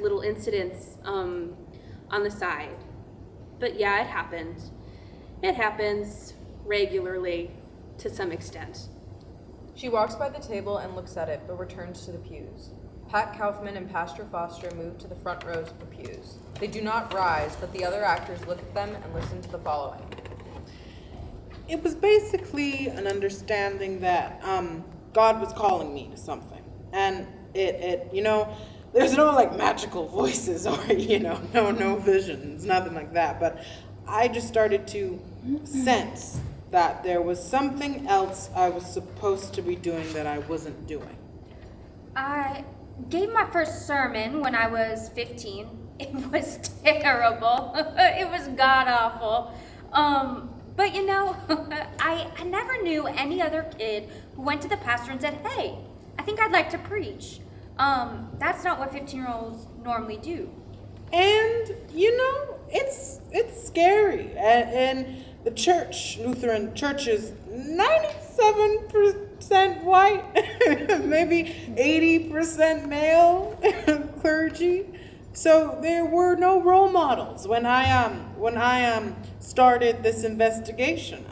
little incidents on the side. But yeah, it happened. It happens regularly to some extent. She walks by the table and looks at it, but returns to the pews. Pat Kaufman and Pastor Foster move to the front rows of the pews. They do not rise, but the other actors look at them and listen to the following. It was basically an understanding that God was calling me to something. And there's no like magical voices or, no visions, nothing like that. But I just started to sense that there was something else I was supposed to be doing that I wasn't doing. I gave my first sermon when I was 15. It was terrible. It was god-awful. But I never knew any other kid who went to the pastor and said, hey, I think I'd like to preach. That's not what 15-year-olds normally do. And, it's scary. And the church, Lutheran church, is 97% white, maybe 80% male clergy. So there were no role models when I started this investigation.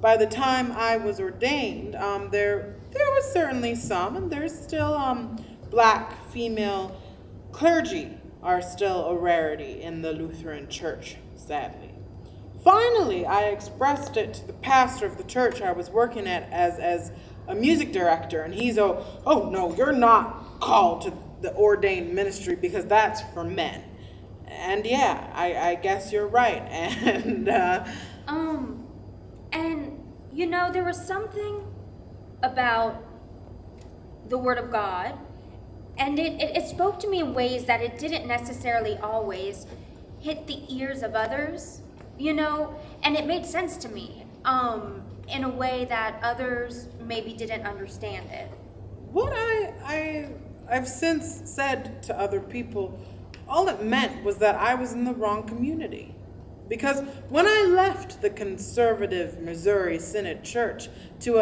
By the time I was ordained, there was certainly some, and there's still black female clergy are still a rarity in the Lutheran church, sadly. Finally, I expressed it to the pastor of the church I was working at as a music director, and he's, oh no, you're not called to the ordained ministry because that's for men. And yeah, I guess you're right. And there was something about the Word of God, and it spoke to me in ways that it didn't necessarily always hit the ears of others, and it made sense to me in a way that others maybe didn't understand it. What I've since said to other people, all it meant was that I was in the wrong community. Because when I left the conservative Missouri Synod Church to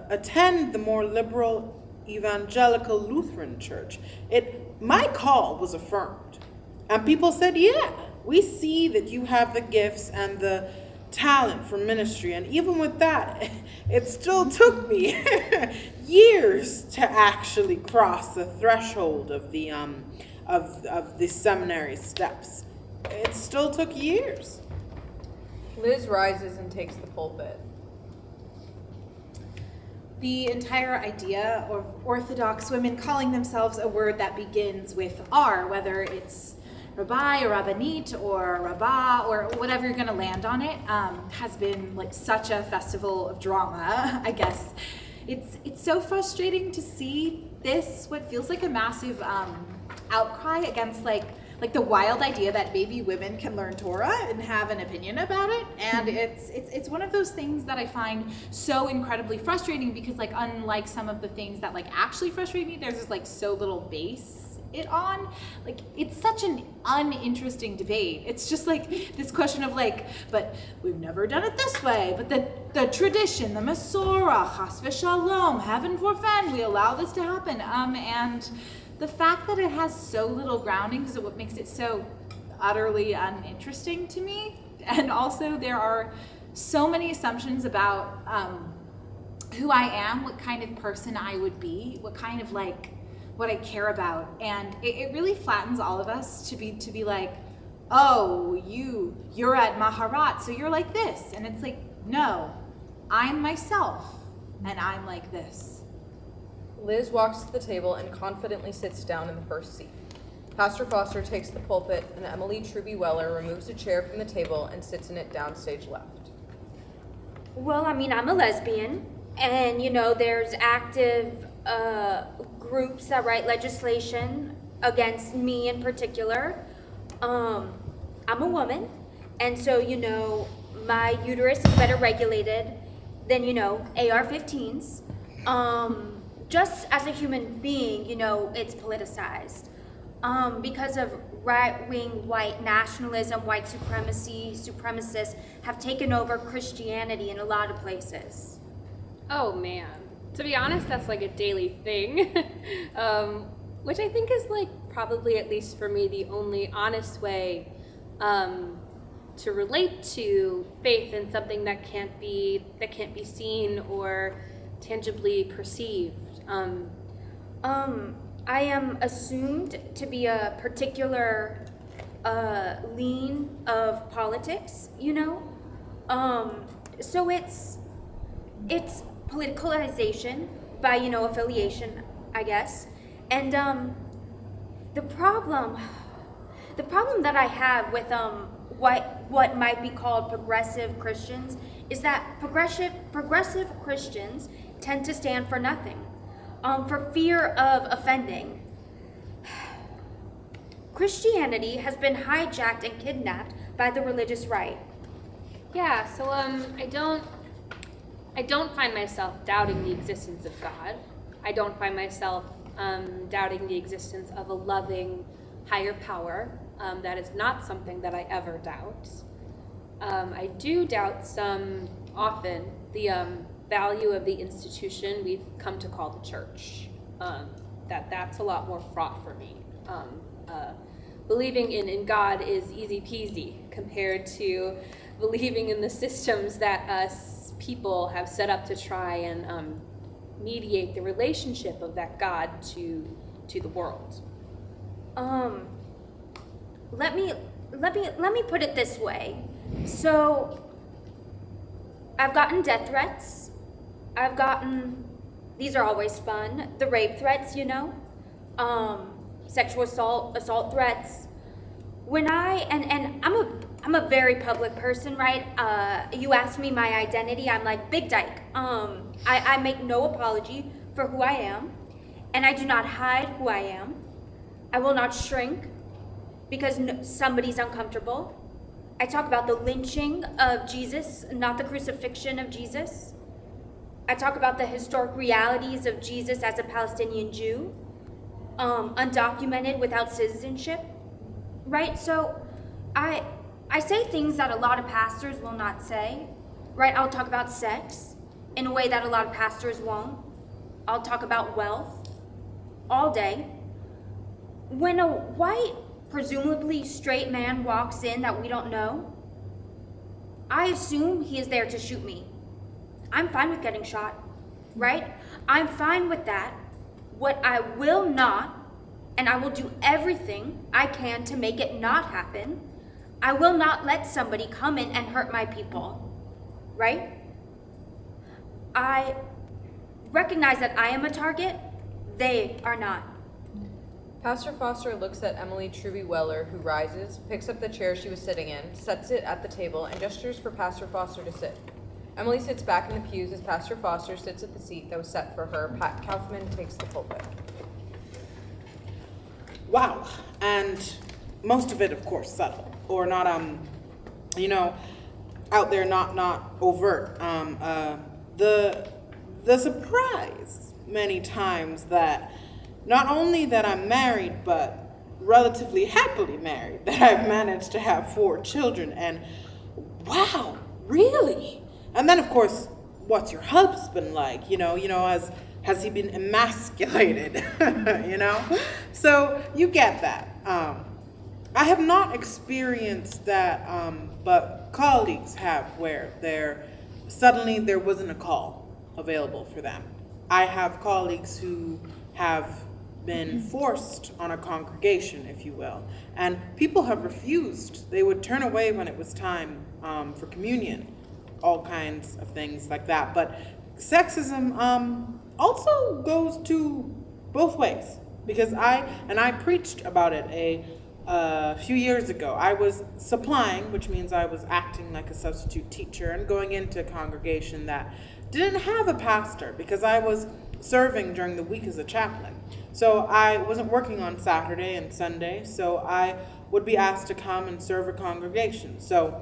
attend the more liberal evangelical Lutheran church, my call was affirmed. And people said, yeah, we see that you have the gifts and the talent for ministry. And even with that, it still took me years to actually cross the threshold of the seminary steps. It still took years. Liz rises and takes the pulpit. The entire idea of Orthodox women calling themselves a word that begins with R, whether it's rabbi or rabbinit or rabbah or whatever you're going to land on it, has been like such a festival of drama, I guess. It's so frustrating to see this, what feels like a massive outcry against like the wild idea that maybe women can learn Torah and have an opinion about it. And it's one of those things that I find so incredibly frustrating because like unlike some of the things that like actually frustrate me, there's just like so little base it on. Like it's such an uninteresting debate. It's just like this question of like, but we've never done it this way, but the tradition, the Masorah, chas v'shalom, heaven forfend, we allow this to happen. And the fact that it has so little grounding is what makes it so utterly uninteresting to me. And also there are so many assumptions about who I am, what kind of person I would be, what kind of like, what I care about. And it really flattens all of us to be like, oh, you're at Maharat, so you're like this. And it's like, no, I'm myself and I'm like this. Liz walks to the table and confidently sits down in the first seat. Pastor Foster takes the pulpit, and Emily Truby Weller removes a chair from the table and sits in it downstage left. Well, I'm a lesbian, and there's active groups that write legislation against me in particular. I'm a woman, and so my uterus is better regulated than AR-15s. Just as a human being, it's politicized because of right-wing white nationalism, white supremacy, supremacists have taken over Christianity in a lot of places. Oh man, to be honest, that's like a daily thing, which I think is like probably, at least for me, the only honest way to relate to faith in something that can't be I am assumed to be a particular lean of politics, you know? So it's politicalization by, you know, affiliation, I guess. And the problem that I have with what might be called progressive Christians is that progressive Christians tend to stand for nothing, for fear of offending. Christianity has been hijacked and kidnapped by the religious right. Yeah, so I don't find myself doubting the existence of God. I don't find myself doubting the existence of a loving higher power. That is not something that I ever doubt. I do doubt often the value of the institution we've come to call the church. That's a lot more fraught for me. Believing in God is easy peasy compared to believing in the systems that us people have set up to try and mediate the relationship of that God to the world. Let me put it this way. So I've gotten death threats. These are always fun. The rape threats, you know. Sexual assault threats. When I'm a very public person, right? You ask me my identity, I'm like Big Dyke. I make no apology for who I am, and I do not hide who I am. I will not shrink because somebody's uncomfortable. I talk about the lynching of Jesus, not the crucifixion of Jesus. I talk about the historic realities of Jesus as a Palestinian Jew, undocumented without citizenship, right? So I say things that a lot of pastors will not say, right? I'll talk about sex in a way that a lot of pastors won't. I'll talk about wealth all day. When a white, presumably straight man walks in that we don't know, I assume he is there to shoot me. I'm fine with getting shot, right? I'm fine with that. What I will not, and I will do everything I can to make it not happen, I will not let somebody come in and hurt my people, right? I recognize that I am a target, they are not. Pastor Foster looks at Emily Truby Weller, who rises, picks up the chair she was sitting in, sets it at the table, and gestures for Pastor Foster to sit. Emily sits back in the pews as Pastor Foster sits at the seat that was set for her. Pat Kaufman takes the pulpit. Wow. And most of it, of course, subtle. Or not, out there, not overt. The surprise many times that not only that I'm married, but relatively happily married, that I've managed to have 4 children, and wow, really? And then, of course, what's your husband like? Has he been emasculated? So you get that. I have not experienced that, but colleagues have, where suddenly there wasn't a call available for them. I have colleagues who have been forced on a congregation, if you will, and people have refused. They would turn away when it was time for communion, all kinds of things like that. But sexism also goes to both ways, because I preached about it a few years ago. I was supplying, which means I was acting like a substitute teacher and going into a congregation that didn't have a pastor, because I was serving during the week as a chaplain. So I wasn't working on Saturday and Sunday, so I would be asked to come and serve a congregation. So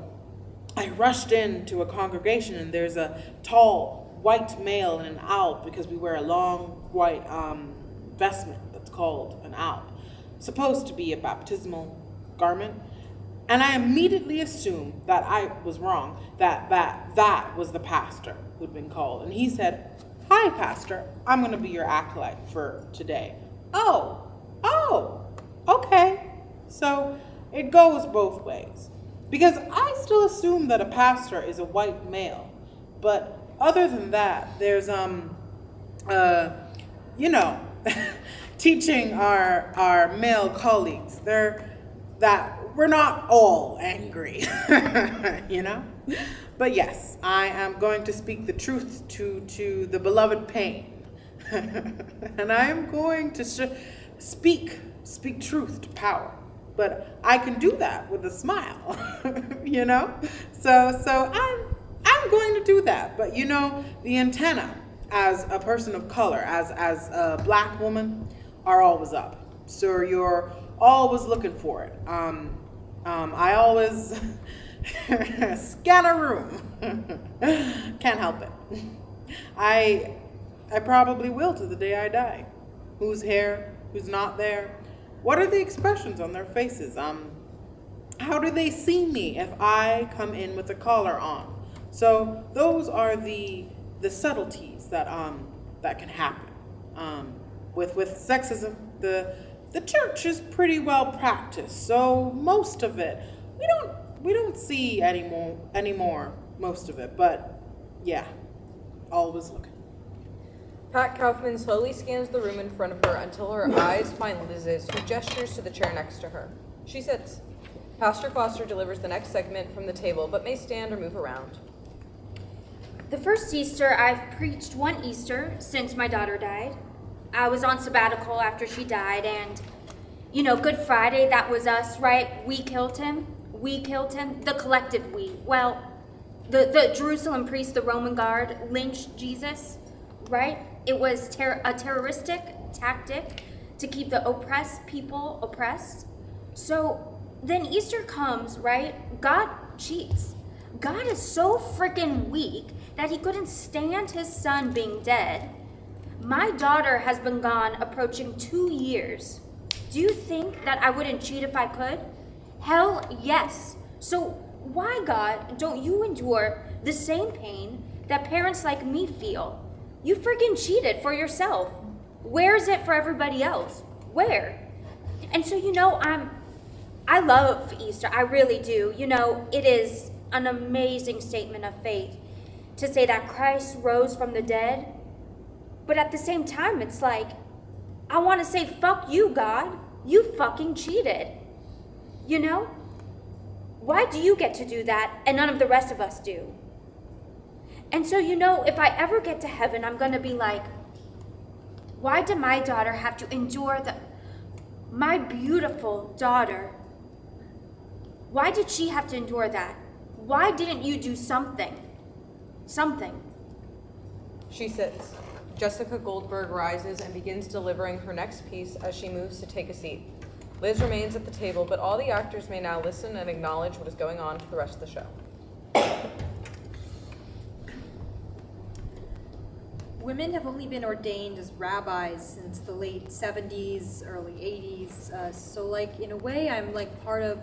I rushed into a congregation, and there's a tall white male in an alb, because we wear a long white vestment that's called an alb, supposed to be a baptismal garment. And I immediately assumed that I was wrong, that was the pastor who'd been called. And he said, "Hi, Pastor, I'm going to be your acolyte for today." Oh, okay. So it goes both ways. Because I still assume that a pastor is a white male. But other than that, there's, teaching our male colleagues that we're not all angry, you know? But yes, I am going to speak the truth to the beloved pain. And I am going to speak truth to power. But I can do that with a smile, you know? So I'm going to do that. But you know, the antenna as a person of color, as a black woman, are always up. So you're always looking for it. I always scan a room. Can't help it. I probably will to the day I die. Who's here? Who's not there? What are the expressions on their faces? How do they see me if I come in with a collar on? So those are the subtleties that can happen. With sexism, the church is pretty well practiced. So most of it, we don't see anymore. Most of it, but yeah, always looking. Pat Kaufman slowly scans the room in front of her until her eyes find Liz's, who gestures to the chair next to her. She sits. Pastor Foster delivers the next segment from the table, but may stand or move around. The first Easter, I've preached one Easter since my daughter died. I was on sabbatical after she died, and, you know, Good Friday, that was us, right? We killed him, the collective we. Well, the Jerusalem priests, the Roman guard, lynched Jesus, right? It was a terroristic tactic to keep the oppressed people oppressed. So then Easter comes, right? God cheats. God is so freaking weak that he couldn't stand his son being dead. My daughter has been gone approaching 2 years. Do you think that I wouldn't cheat if I could? Hell yes. So why, God, don't you endure the same pain that parents like me feel? You freaking cheated for yourself. Where is it for everybody else? Where? And so, you know, I love Easter. I really do. You know, it is an amazing statement of faith to say that Christ rose from the dead. But at the same time, it's like, I want to say, fuck you, God. You fucking cheated. You know? Why do you get to do that and none of the rest of us do? And so, you know, if I ever get to heaven, I'm going to be like, why did my daughter have to endure my beautiful daughter? Why did she have to endure that? Why didn't you do something? Something. She sits. Jessica Goldberg rises and begins delivering her next piece as she moves to take a seat. Liz remains at the table, but all the actors may now listen and acknowledge what is going on for the rest of the show. Women have only been ordained as rabbis since the late 70s, early 80s. So like in a way I'm like part of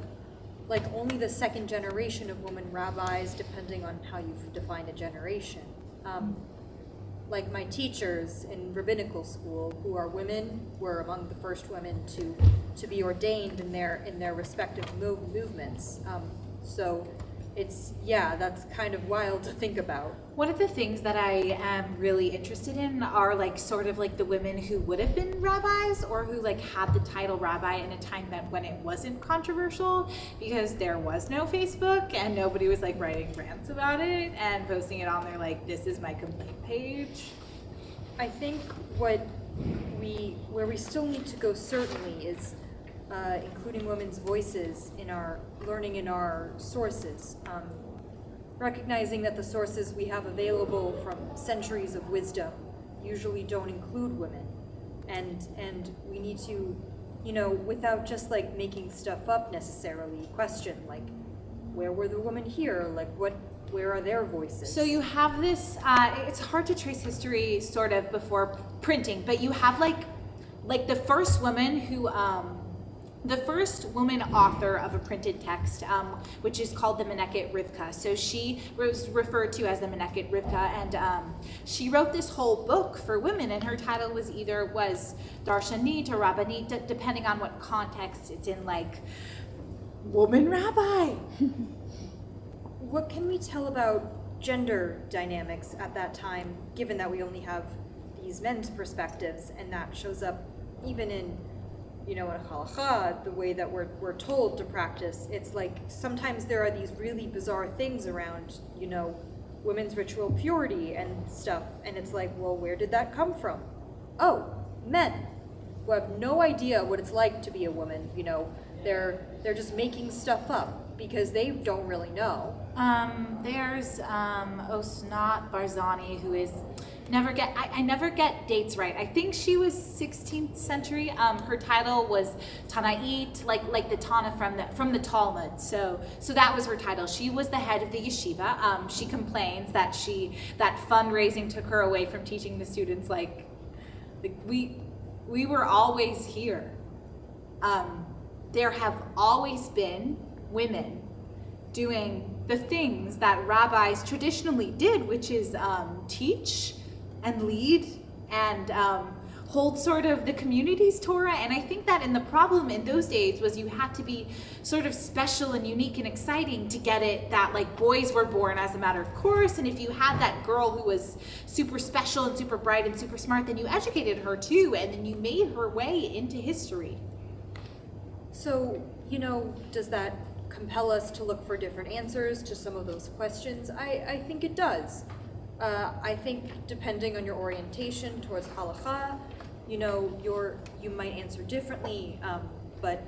like only the second generation of women rabbis, depending on how you define a generation. Like my teachers in rabbinical school, who are women, were among the first women to be ordained in their respective movements. So it's, yeah, that's kind of wild to think about. One of the things that I am really interested in are like sort of like the women who would have been rabbis or who like had the title rabbi in a time when it wasn't controversial, because there was no Facebook and nobody was like writing rants about it and posting it on their like, this is my complaint page. I think where we still need to go certainly is including women's voices in our learning in our sources, recognizing that the sources we have available from centuries of wisdom usually don't include women, and we need to, you know, without just like making stuff up necessarily, question like, where were the women here? Like where are their voices? So you have this, it's hard to trace history sort of before printing, but you have like the first woman who, the first woman author of a printed text, which is called the Meneket Rivka. So she was referred to as the Meneket Rivka, and she wrote this whole book for women, and her title was Darshanit or Rabbanit, depending on what context it's in, like, woman rabbi. What can we tell about gender dynamics at that time, given that we only have these men's perspectives, and that shows up even in, in halakha, the way that we're told to practice, it's like sometimes there are these really bizarre things around, women's ritual purity and stuff, and it's like, well, where did that come from? Oh, men who have no idea what it's like to be a woman, they're just making stuff up because they don't really know. There's Osnat Barzani, who is I never get dates right. I think she was 16th century. Her title was Tanait, like the Tana from the Talmud. So that was her title. She was the head of the yeshiva. She complains that fundraising took her away from teaching the students. We were always here. There have always been women doing the things that rabbis traditionally did, which is teach and lead and hold sort of the community's Torah. And I think that the problem in those days was you had to be sort of special and unique and exciting to get it that boys were born as a matter of course. And if you had that girl who was super special and super bright and super smart, then you educated her too, and then you made her way into history. So, does that compel us to look for different answers to some of those questions? I think it does. I think depending on your orientation towards halakha, you might answer differently. But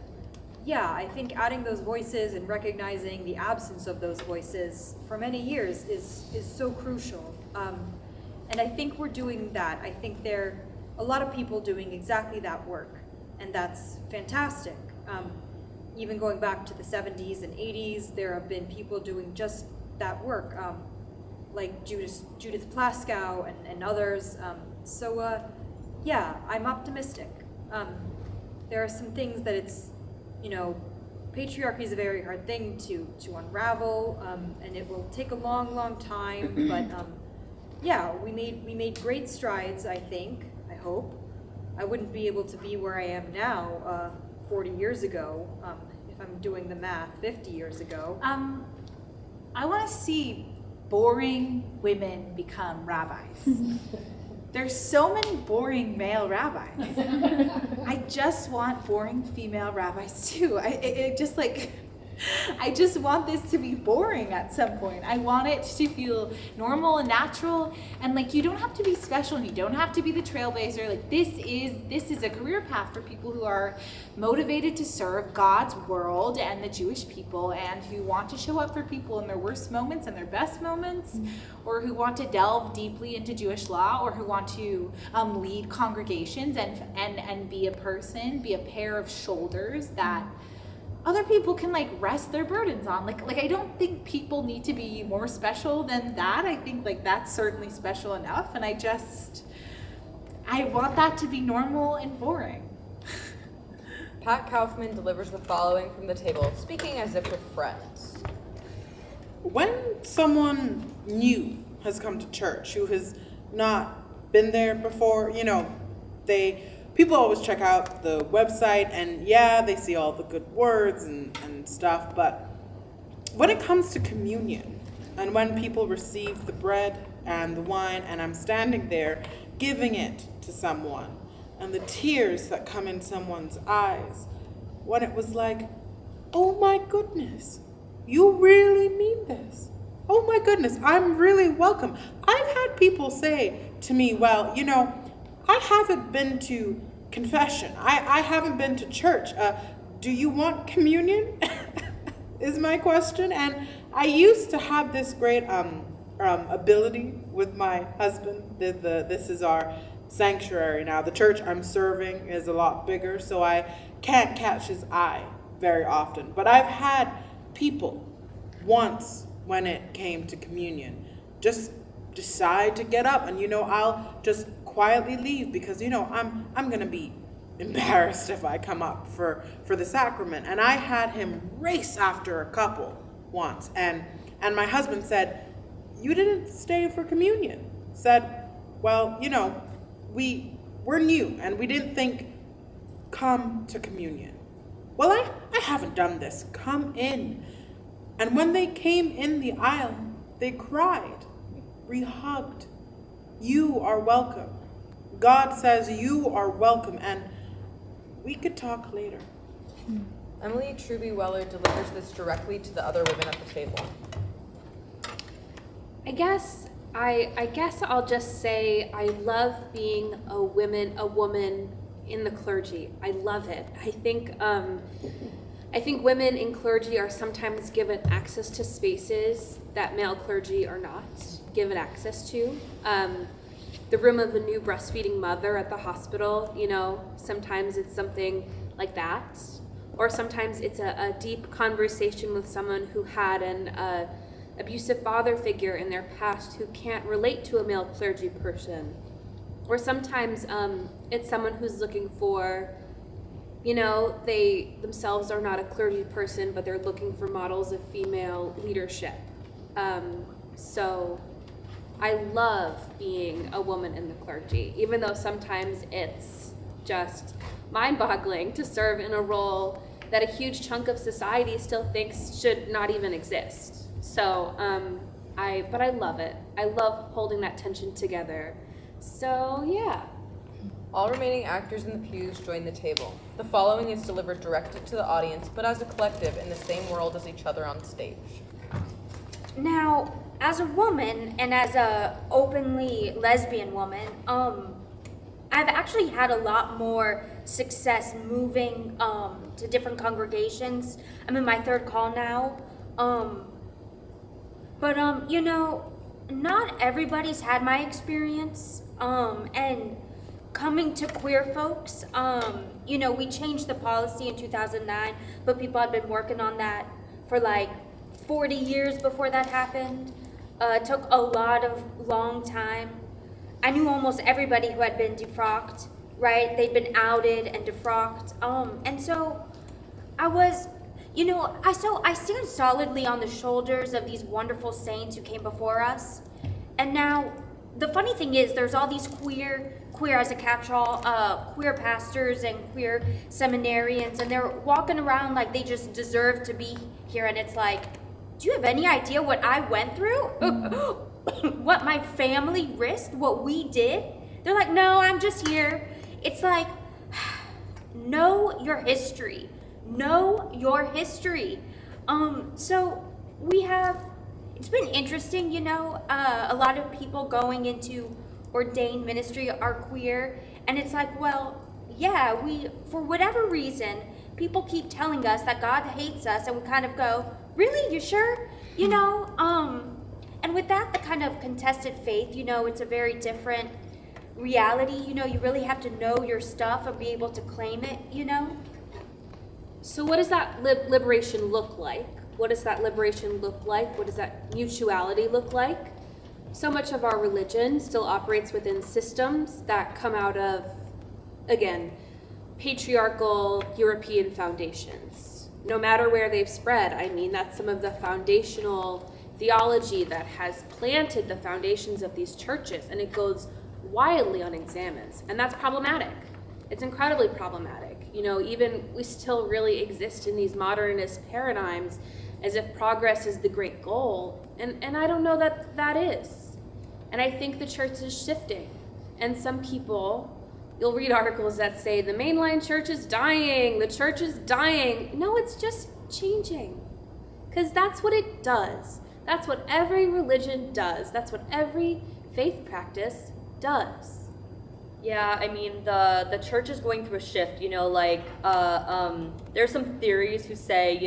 yeah, I think adding those voices and recognizing the absence of those voices for many years is so crucial. And I think we're doing that. I think there are a lot of people doing exactly that work, and that's fantastic. Even going back to the 70s and 80s, there have been people doing just that work, like Judith Plaskow and others. Yeah, I'm optimistic. There are some things that it's, patriarchy is a very hard thing to unravel, and it will take a long, long time. But yeah, we made great strides. I think. I hope. I wouldn't be able to be where I am now 40 years ago, if I'm doing the math, 50 years ago. I want to see boring women become rabbis. There's so many boring male rabbis. I just want boring female rabbis too. I just want this to be boring at some point. I want it to feel normal and natural, and you don't have to be special and you don't have to be the trailblazer. This is a career path for people who are motivated to serve God's world and the Jewish people, and who want to show up for people in their worst moments and their best moments, or who want to delve deeply into Jewish law, or who want to lead congregations and be a person, be a pair of shoulders that other people can rest their burdens on. I don't think people need to be more special than that. I think that's certainly special enough, and I want that to be normal and boring. Pat Kaufman delivers the following from the table, speaking as if with friends. When someone new has come to church who has not been there before, people always check out the website, and yeah, they see all the good words and stuff, but when it comes to communion, and when people receive the bread and the wine, and I'm standing there giving it to someone, and the tears that come in someone's eyes, when it was oh my goodness, you really mean this? Oh my goodness, I'm really welcome. I've had people say to me, well, I haven't been to confession. I haven't been to church. Do you want communion? Is my question. And I used to have this great ability with my husband. This is our sanctuary now. The church I'm serving is a lot bigger, so I can't catch his eye very often. But I've had people once, when it came to communion, just decide to get up, and I'll just quietly leave because I'm gonna be embarrassed if I come up for the sacrament. And I had him race after a couple once, and my husband said, "You didn't stay for communion." Said, "Well, we're new and we didn't think come to communion." Well, I haven't done this. Come in. And when they came in the aisle, they cried. We hugged. You are welcome. God says you are welcome. And we could talk later. Emily Truby Weller delivers this directly to the other women at the table. I guess I'll just say I love being a woman in the clergy. I love it. I think women in clergy are sometimes given access to spaces that male clergy are not given access to. The room of a new breastfeeding mother at the hospital, sometimes it's something like that. Or sometimes it's a deep conversation with someone who had an abusive father figure in their past who can't relate to a male clergy person. Or sometimes it's someone who's looking for, they themselves are not a clergy person, but they're looking for models of female leadership. So I love being a woman in the clergy, even though sometimes it's just mind-boggling to serve in a role that a huge chunk of society still thinks should not even exist. So, but I love it. I love holding that tension together. So, yeah. All remaining actors in the pews join the table. The following is delivered directly to the audience, but as a collective in the same world as each other on stage. Now, as a woman and as a openly lesbian woman, I've actually had a lot more success moving to different congregations. I'm in my third call now. But not everybody's had my experience. And coming to queer folks, we changed the policy in 2009, but people had been working on that for like 40 years before that happened. It took a long time. I knew almost everybody who had been defrocked, right? They'd been outed and defrocked. And so I was, I stand solidly on the shoulders of these wonderful saints who came before us. And now, the funny thing is, there's all these queer as a catch-all, queer pastors and queer seminarians, and they're walking around like they just deserve to be here. And it's like, do you have any idea what I went through? What my family risked, what we did? They're like, no, I'm just here. It's like, know your history. Know your history. So it's been interesting, a lot of people going into ordained ministry are queer, and it's like, well, yeah, for whatever reason, people keep telling us that God hates us, and we kind of go, really, you sure? And with that, the kind of contested faith, it's a very different reality. You really have to know your stuff and be able to claim it, So what does that liberation look like? What does that liberation look like? What does that mutuality look like? So much of our religion still operates within systems that come out of, again, patriarchal European foundations. No matter where they've spread, that's some of the foundational theology that has planted the foundations of these churches, and it goes wildly unexamined, and that's problematic. It's incredibly problematic. Even we still really exist in these modernist paradigms as if progress is the great goal, and I don't know that is. And I think the church is shifting, and some people, you'll read articles that say the mainline church is dying, the church is dying. No, it's just changing, because that's what it does. That's what every religion does. That's what every faith practice does. Yeah, the church is going through a shift, there's some theories who say,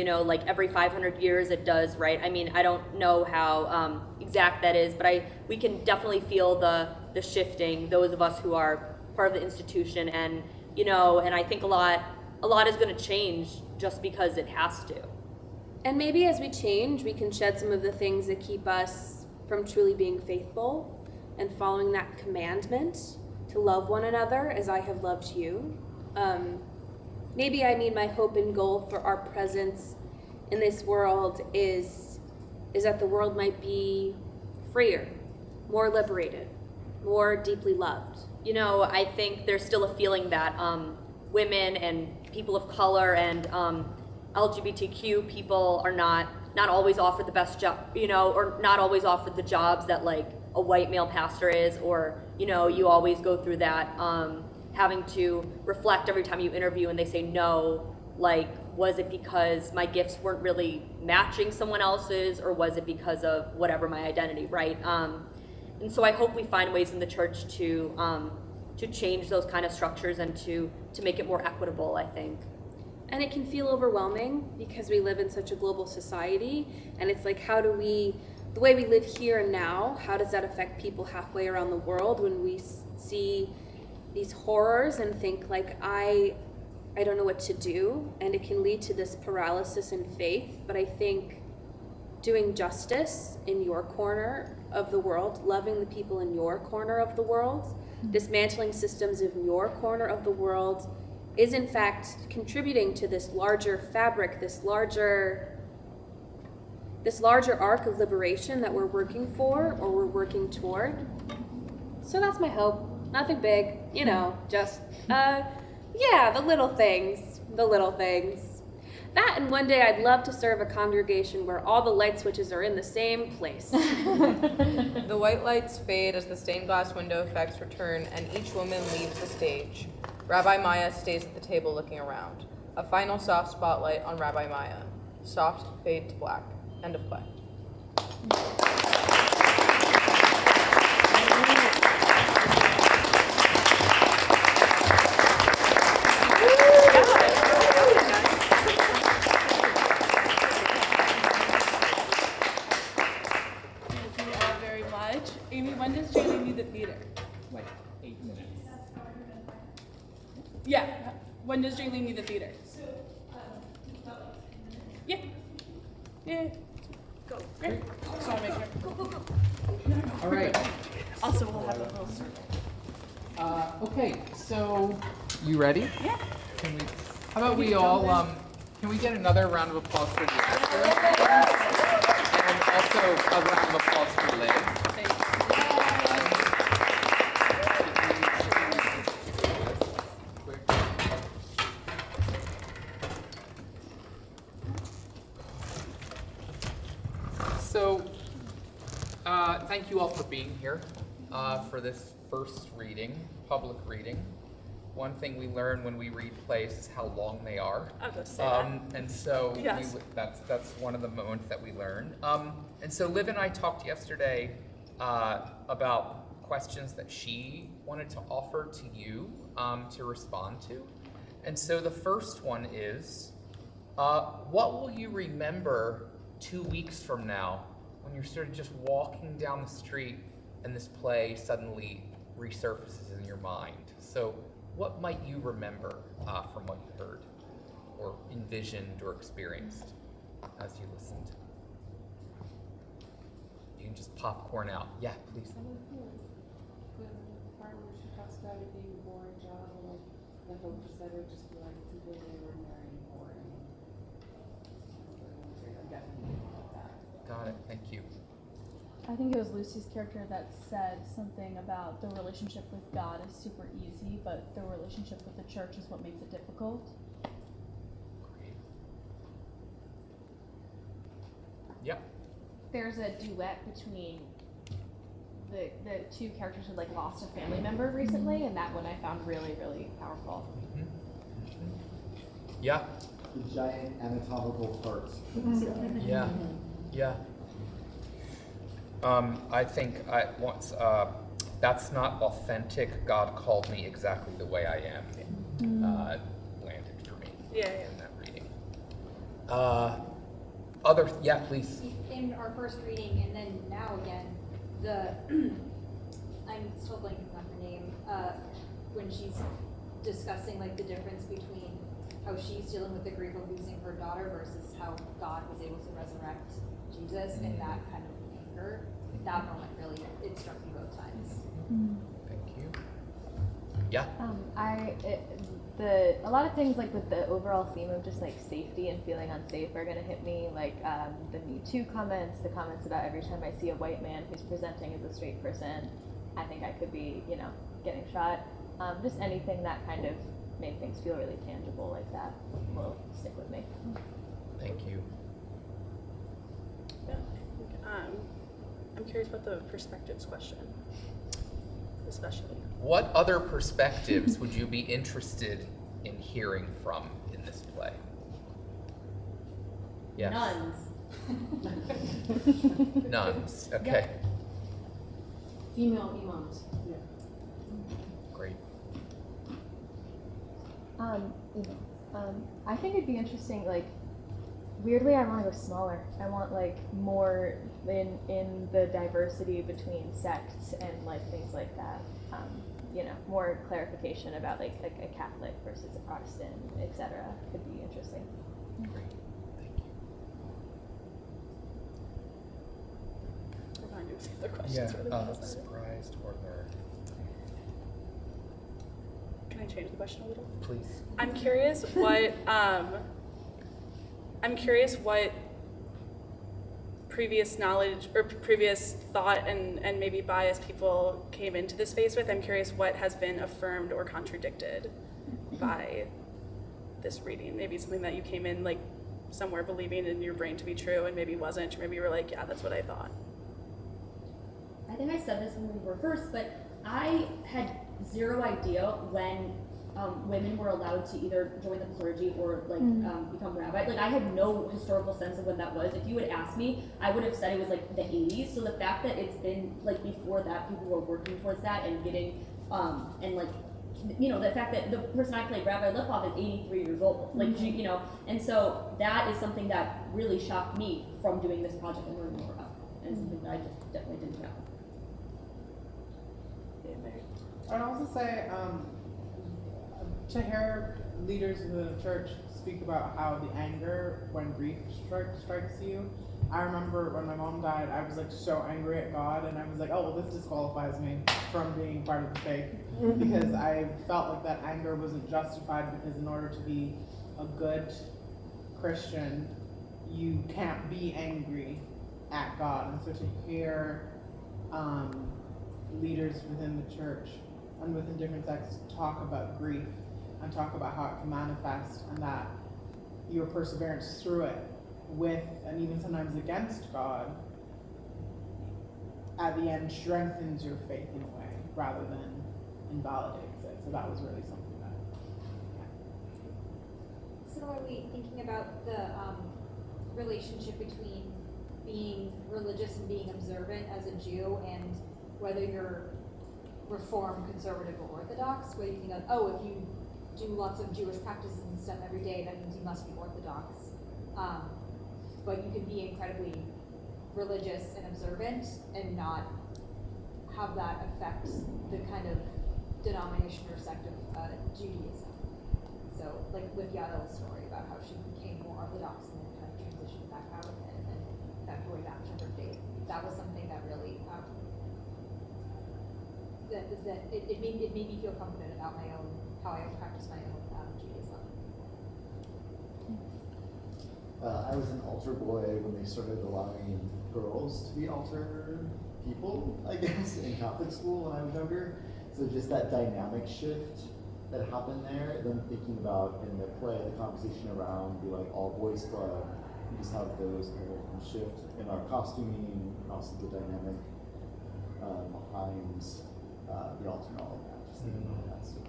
every 500 years it does, right? I don't know how exact that is, but we can definitely feel the shifting, those of us who are part of the institution, and, and I think a lot is going to change just because it has to. And maybe as we change, we can shed some of the things that keep us from truly being faithful and following that commandment to love one another as I have loved you. Maybe my hope and goal for our presence in this world is that the world might be freer, more liberated, more deeply loved. I think there's still a feeling that women and people of color and LGBTQ people are not always offered the best job, or not always offered the jobs that like a white male pastor is, or you always go through that. having to reflect every time you interview and they say no, like, was it because my gifts weren't really matching someone else's, or was it because of whatever my identity, right? And so I hope we find ways in the church to change those kind of structures and to make it more equitable, I think. And it can feel overwhelming because we live in such a global society, and it's like, how do we, the way we live here and now, how does that affect people halfway around the world when we see these horrors and think like, I don't know what to do, and it can lead to this paralysis in faith. But I think doing justice in your corner of the world, loving the people in your corner of the world, dismantling systems in your corner of the world is in fact contributing to this larger fabric, this larger arc of liberation that we're working for or we're working toward. So that's my hope. Nothing big, just the little things. That, and one day I'd love to serve a congregation where all the light switches are in the same place. The white lights fade as the stained glass window effects return and each woman leaves the stage. Rabbi Maya stays at the table looking around. A final soft spotlight on Rabbi Maya. Soft fade to black. End of play. Thank you all very much. Amy, when does Julie need the theater? Like 8 minutes. Yeah. When does Julie need the theater? Yeah. Yeah. Go. Great. Just want to make sure. All right. Also, we'll have a little circle. Okay, so you ready? Yeah. Can we? How about we all? Can we get another round of applause for the actor? And also a round of applause for Liv. So, thank you all for being here for this first reading, public reading. One thing we learn when we read plays is how long they are. I was going to say that. And so Yes. that's one of the moments that we learn. And so Liv and I talked yesterday about questions that she wanted to offer to you to respond to. And so the first one is, what will you remember 2 weeks from now when you're sort of just walking down the street and this play suddenly resurfaces in your mind? So what might you remember from what you heard or envisioned or experienced as you listened? You can just popcorn out. Yeah, please. The part where she talks about it being a boring job, or like the hope is that it would just be like completely ordinary and boring. I'm definitely about that. Got it. Thank you. I think it was Lucy's character that said something about the relationship with God is super easy, but the relationship with the church is what makes it difficult. Great. Yep. There's a duet between the two characters who like lost a family member recently, and that one I found really, really powerful. Yeah. The giant anatomical parts. Yeah. Yeah. I think that's not authentic. God called me exactly the way I am. Landed for me. Yeah. In that reading. Yeah, please. In our first reading and then now again, I'm still blanking on her name, when she's discussing like the difference between how she's dealing with the grief of losing her daughter versus how God was able to resurrect Jesus, and that kind of anger, that moment really, it struck me both times. Thank you. Yeah. A lot of things like with the overall theme of just like safety and feeling unsafe are gonna hit me, like the Me Too comments, the comments about every time I see a white man who's presenting as a straight person, I think I could be, getting shot. Just anything that kind of made things feel really tangible like that will stick with me. Thank you. I'm curious about the perspectives question. especially. What other perspectives would you be interested in hearing from in this play? Yes. Nuns. Nuns. Okay. Female imams. Great. I think it'd be interesting, like, weirdly I want to go smaller. I want like more in the diversity between sects and like things like that. More clarification about like a Catholic versus a Protestant, etc. could be interesting. Great. Thank you. Remind me of the questions. really fast. Surprised or learned? Can I change the question a little? Please. I'm curious what previous knowledge or previous thought and maybe bias people came into this space with. I'm curious what has been affirmed or contradicted by this reading. Maybe something that you came in like somewhere believing in your brain to be true and maybe wasn't, or maybe you were like, yeah, that's what I thought. I think I said this when we were first, but I had zero idea when women were allowed to either join the clergy or become rabbi. Like I had no historical sense of when that was. If you had asked me, I would have said it was like the 80s. So the fact that it's been like before that, people were working towards that and getting the fact that the person I played, Rabbi Lipov, is 83 years old. Like she, and so that is something that really shocked me from doing this project and learning more about it. And something that I just definitely didn't know. I'd also say to hear leaders within the church speak about how the anger when grief strikes you. I remember when my mom died, I was like so angry at God, and I was like, oh, well, this disqualifies me from being part of the faith, because I felt like that anger wasn't justified, because in order to be a good Christian, you can't be angry at God. And so to hear leaders within the church and within different sects talk about grief and talk about how it can manifest, and that your perseverance through it with and even sometimes against God at the end strengthens your faith in a way rather than invalidates it. So that was really something that Similarly, thinking about the relationship between being religious and being observant as a Jew, and whether you're Reformed, conservative, or Orthodox, where you think of, oh, if you do lots of Jewish practices and stuff every day, that means you must be Orthodox. But you can be incredibly religious and observant and not have that affect the kind of denomination or sect of Judaism. So, like with Yael's story about how she became more Orthodox and then kind of transitioned back out of it and then found her way back to her faith. That was something that really it made me feel confident about my own, how I practice my own Judaism. I was an altar boy when they started allowing girls to be altar people, I guess, in Catholic school when I was younger. So just that dynamic shift that happened there, then thinking about in the play, the conversation around the all boys club, we just have those kind of shift in our costuming, and also the dynamic behind the altar and all of that. Just thinking about that stuff.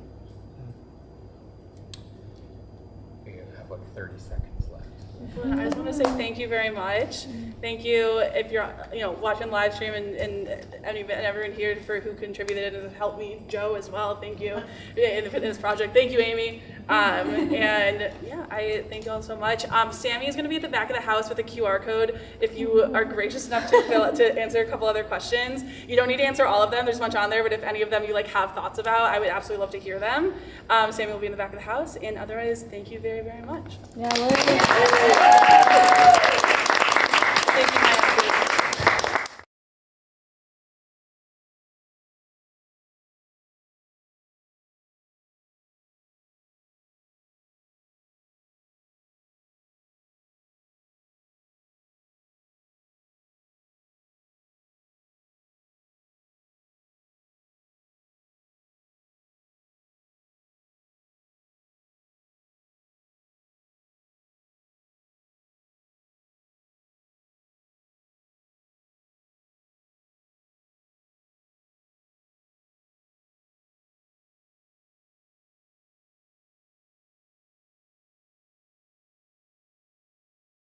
We have like 30 seconds left. I just want to say thank you very much. Thank you if you're watching live stream and everyone here who contributed and helped me, Joe as well. Thank you in this project. Thank you, Amy. And yeah, I thank you all so much. Sammie is going to be at the back of the house with a QR code. If you are gracious enough to answer a couple other questions, you don't need to answer all of them. There's a bunch on there, but if any of them you have thoughts about, I would absolutely love to hear them. Sammie will be in the back of the house, and otherwise, thank you very, very much. Yeah,